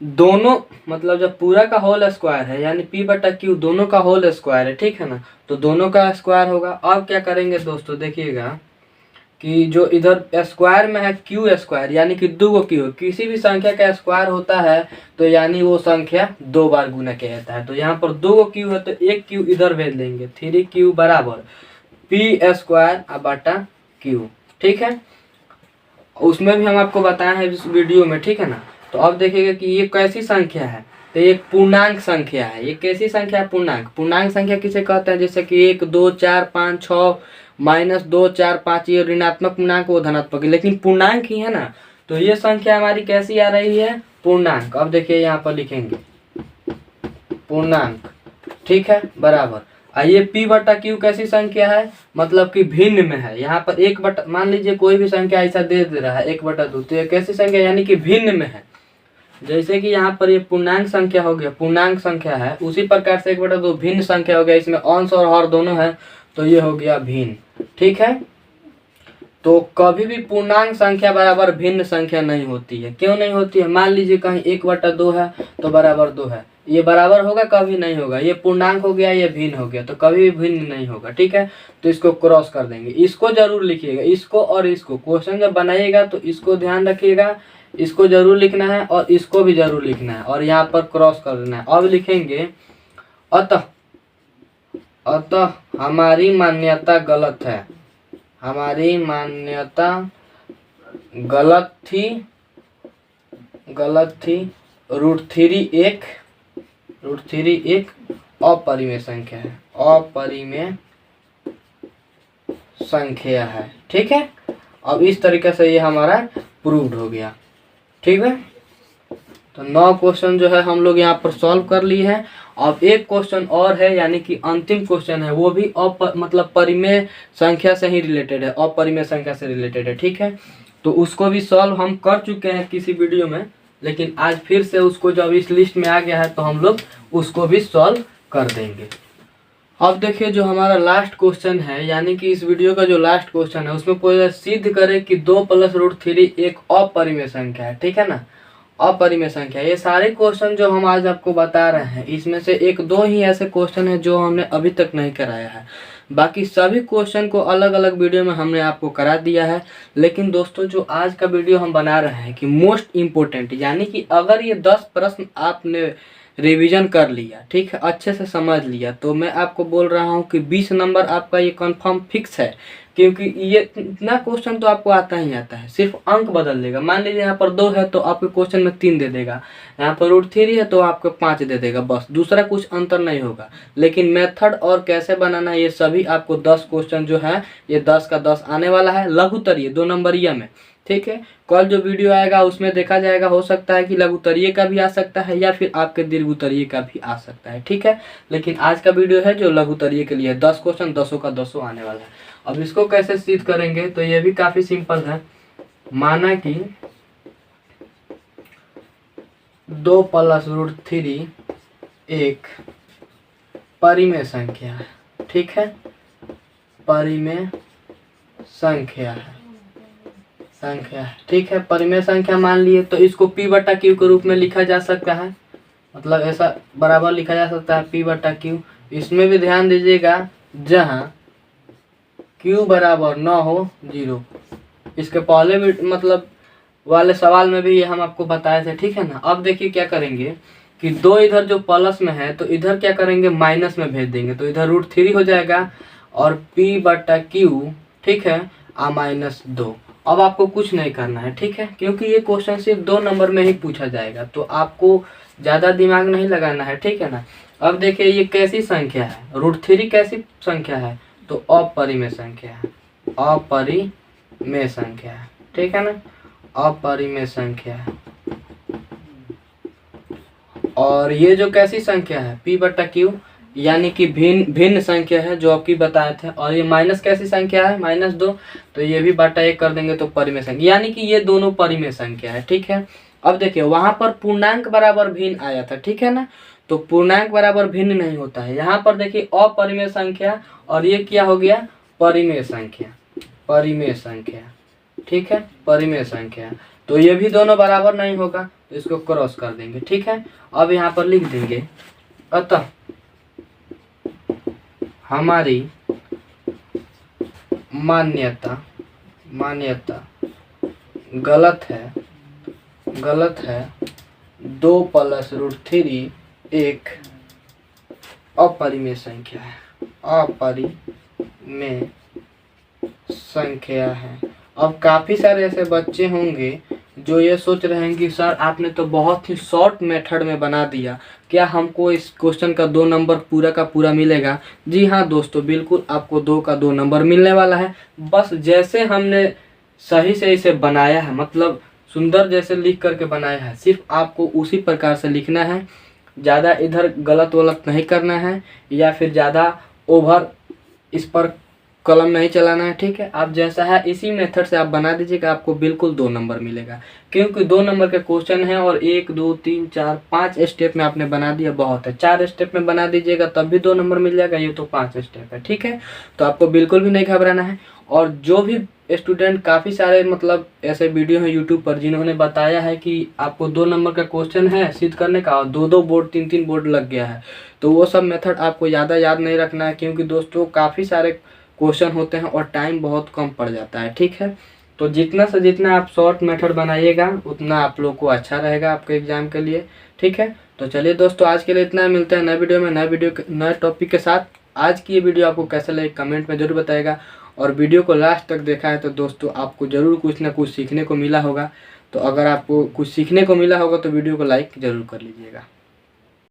दोनों मतलब जब पूरा का होल स्क्वायर है यानी p बटा q दोनों का होल स्क्वायर है। ठीक है ना, तो दोनों का स्क्वायर होगा। अब क्या करेंगे दोस्तों, देखिएगा कि जो इधर स्क्वायर में है q स्क्वायर यानी कि 2 q, किसी भी संख्या का स्क्वायर होता है तो यानी वो संख्या 2 बार गुना किया जाता है। तो यहाँ पर 2 q है तो एक q इधर भेज देंगे, 3q बराबर p स्क्वायर अब बटा q। ठीक है, उसमें भी हम आपको बताए हैं इस वीडियो में। ठीक है ना, तो अब देखिएगा कि ये कैसी संख्या है, तो ये पूर्णांक संख्या है। ये कैसी संख्या है, पूर्णांक। पूर्णांक संख्या किसे कहते हैं, जैसे कि 1 2 4 5 6 -2 4 5, ये ऋणात्मक पूर्णांक वो धनात्मक, लेकिन पूर्णांक ही है ना। तो ये संख्या हमारी कैसी आ रही है, पूर्णांक। अब देखिए यहाँ पर लिखेंगे पूर्णांक। ठीक है, बराबर ये p बटा q कैसी संख्या है, मतलब कि भिन्न में है। यहाँ पर 1 बटा, मान लीजिए कोई भी संख्या ऐसा दे रहा है 1 बटा 2, तो ये कैसी संख्या यानी कि भिन्न में है। जैसे कि यहाँ पर ये पूर्णांक संख्या हो गया, पूर्णांक संख्या है, उसी प्रकार से 1 बटा 2 भिन्न संख्या हो गया, इसमें अंश और हर दोनों है तो ये हो गया भिन्न। ठीक है, तो कभी भी पूर्णांक संख्या बराबर भिन्न संख्या नहीं होती है। क्यों नहीं होती है, मान लीजिए कहीं 1 बटा 2 है तो बराबर 2 है, ये बराबर होगा, कभी नहीं होगा। ये पूर्णांक हो गया, ये भिन्न हो गया, तो कभी भी भिन्न नहीं होगा। ठीक है, तो इसको क्रॉस कर देंगे। इसको जरूर लिखिएगा, इसको और इसको। क्वेश्चन जब बनाइएगा तो इसको ध्यान रखिएगा, इसको जरूर लिखना है और इसको भी जरूर लिखना है और यहाँ पर क्रॉस कर देना है। अब लिखेंगे अतः हमारी मान्यता गलत है, हमारी मान्यता गलत थी। √3 एक अपरिमेय संख्या है, अपरिमेय संख्या है। ठीक है, अब इस तरीके से ये हमारा प्रूव्ड हो गया। ठीक है, तो 9 क्वेश्चन जो है हम लोग यहाँ पर सॉल्व कर लिए हैं। अब एक क्वेश्चन और है, यानी कि अंतिम क्वेश्चन है, वो भी मतलब परिमेय संख्या से ही रिलेटेड है, अपरिमेय संख्या से रिलेटेड है। ठीक है, तो उसको भी सॉल्व हम कर चुके हैं किसी वीडियो में, लेकिन आज फिर से उसको जब इस लिस्ट में आ गया है तो हम लोग उसको भी सॉल्व कर देंगे। अब देखिए जो हमारा लास्ट क्वेश्चन है, यानी कि इस वीडियो का जो लास्ट क्वेश्चन है, उसमें पूरा सिद्ध करें कि 2 + √3 एक अपरिमेय संख्या है। ठीक है ना, अपरिमेय संख्या। ये सारे क्वेश्चन जो हम आज आपको बता रहे हैं, इसमें से 1-2 ही ऐसे क्वेश्चन है जो हमने अभी तक नहीं कराया है। बाकी सभी क्वेश्चन को अलग अलग वीडियो में हमने आपको करा दिया है। लेकिन दोस्तों जो आज का वीडियो हम बना रहे हैं कि मोस्ट इम्पोर्टेंट, यानी कि अगर ये 10 प्रश्न आपने रिवीजन कर लिया, ठीक है, अच्छे से समझ लिया, तो मैं आपको बोल रहा हूँ कि 20 नंबर आपका ये कंफर्म फिक्स है। क्योंकि ये इतना क्वेश्चन तो आपको आता ही आता है, सिर्फ अंक बदल देगा। मान लीजिए यहाँ पर 2 है तो आपके क्वेश्चन में 3 दे देगा, यहाँ पर √3 है तो आपको 5 दे देगा, बस। दूसरा कुछ अंतर नहीं होगा। लेकिन मेथड और कैसे बनाना ये सभी आपको 10 क्वेश्चन जो है ये 10 का 10 आने वाला है लघुत्तरीय 2 नंबरिया में। ठीक है, कल जो वीडियो आएगा उसमें देखा जाएगा, हो सकता है कि लघुत्तरीय का भी आ सकता है या फिर आपके दीर्घोत्तरीय का भी आ सकता है। ठीक है, लेकिन आज का वीडियो है जो लघुत्तरीय के लिए 10 क्वेश्चन 10 का 10 आने वाला है। अब इसको कैसे सिद्ध करेंगे, तो ये भी काफी सिंपल है। माना कि 2 + √3 एक परिमेय संख्या है। ठीक है, परिमेय संख्या है, ठीक है, परिमेय संख्या मान लिए तो इसको p बटा q के रूप में लिखा जा सकता है, मतलब ऐसा बराबर लिखा जा सकता है p बटा q। इसमें भी ध्यान दीजिएगा, जहाँ क्यू बराबर ना हो 0। इसके पहले भी मतलब वाले सवाल में भी ये हम आपको बताए थे, ठीक है ना। अब देखिए क्या करेंगे कि 2 इधर जो प्लस में है तो इधर क्या करेंगे माइनस में भेज देंगे, तो इधर √3 हो जाएगा और p/q, ठीक है, -2। अब आपको कुछ नहीं करना है, ठीक है, क्योंकि ये क्वेश्चन सिर्फ 2 नंबर में ही पूछा जाएगा, तो आपको ज़्यादा दिमाग नहीं लगाना है, ठीक है ना। अब देखिए ये कैसी संख्या है, √3 कैसी संख्या है, तो अपरिमेय संख्या है, अपरिमेय संख्या है, ठीक है ना, अपरिमेय संख्या है। और ये जो कैसी संख्या है p/q, यानी कि भिन्न संख्या है जो आपकी बताए थे। और ये माइनस कैसी संख्या है, -2, तो ये भी बटा 1 कर देंगे तो परिमेय संख्या, यानी कि ये दोनों परिमेय संख्या है, ठीक है। अब देखिए वहां पर पूर्णांक बराबर भिन्न आया था, ठीक है ना, तो पूर्णांक बराबर भिन्न नहीं होता है। यहाँ पर देखिए अपरिमेय संख्या और ये क्या हो गया, परिमेय संख्या, परिमेय संख्या, ठीक है, परिमेय संख्या, तो ये भी दोनों बराबर नहीं होगा, तो इसको क्रॉस कर देंगे, ठीक है। अब यहाँ पर लिख देंगे अतः हमारी मान्यता गलत है 2 + √3 एक अपरिमेय संख्या है, अपरिमेय संख्या है। अब काफ़ी सारे ऐसे बच्चे होंगे जो ये सोच रहे हैं कि सर आपने तो बहुत ही शॉर्ट मेथड में बना दिया, क्या हमको इस क्वेश्चन का 2 नंबर पूरा का पूरा मिलेगा। जी हाँ दोस्तों, बिल्कुल आपको 2 का 2 नंबर मिलने वाला है। बस जैसे हमने सही से इसे बनाया है, मतलब सुंदर जैसे लिख करके बनाया है, सिर्फ आपको उसी प्रकार से लिखना है, ज़्यादा इधर गलत वलत नहीं करना है या फिर ज़्यादा ओवर इस पर कलम नहीं चलाना है, ठीक है। आप जैसा है इसी मेथड से आप बना दीजिएगा, आपको बिल्कुल 2 नंबर मिलेगा, क्योंकि 2 नंबर का क्वेश्चन है और 1 2 3 4 5 स्टेप में आपने बना दिया, बहुत है। 4 स्टेप में बना दीजिएगा तब भी 2 नंबर मिल जाएगा, ये तो 5 स्टेप है, ठीक है। तो आपको बिल्कुल भी नहीं घबराना है। और जो भी स्टूडेंट, काफ़ी सारे मतलब ऐसे वीडियो हैं यूट्यूब पर जिन्होंने बताया है कि आपको 2 नंबर का क्वेश्चन है सिद्ध करने का और 2 बोर्ड 3 बोर्ड लग गया है, तो वो सब मेथड आपको ज़्यादा याद नहीं रखना है, क्योंकि दोस्तों काफ़ी सारे क्वेश्चन होते हैं और टाइम बहुत कम पड़ जाता है, ठीक है। तो जितना से जितना आप शॉर्ट मेथड बनाइएगा उतना आप लोग को अच्छा रहेगा आपके एग्जाम के लिए, ठीक है। तो चलिए दोस्तों, आज के लिए इतना, मिलते हैं नए वीडियो में नए टॉपिक के साथ। आज की ये वीडियो आपको कैसा लगे कमेंट में जरूर बताइएगा, और वीडियो को लास्ट तक देखा है तो दोस्तों आपको ज़रूर कुछ ना कुछ सीखने को मिला होगा। तो अगर आपको कुछ सीखने को मिला होगा तो वीडियो को लाइक ज़रूर कर लीजिएगा।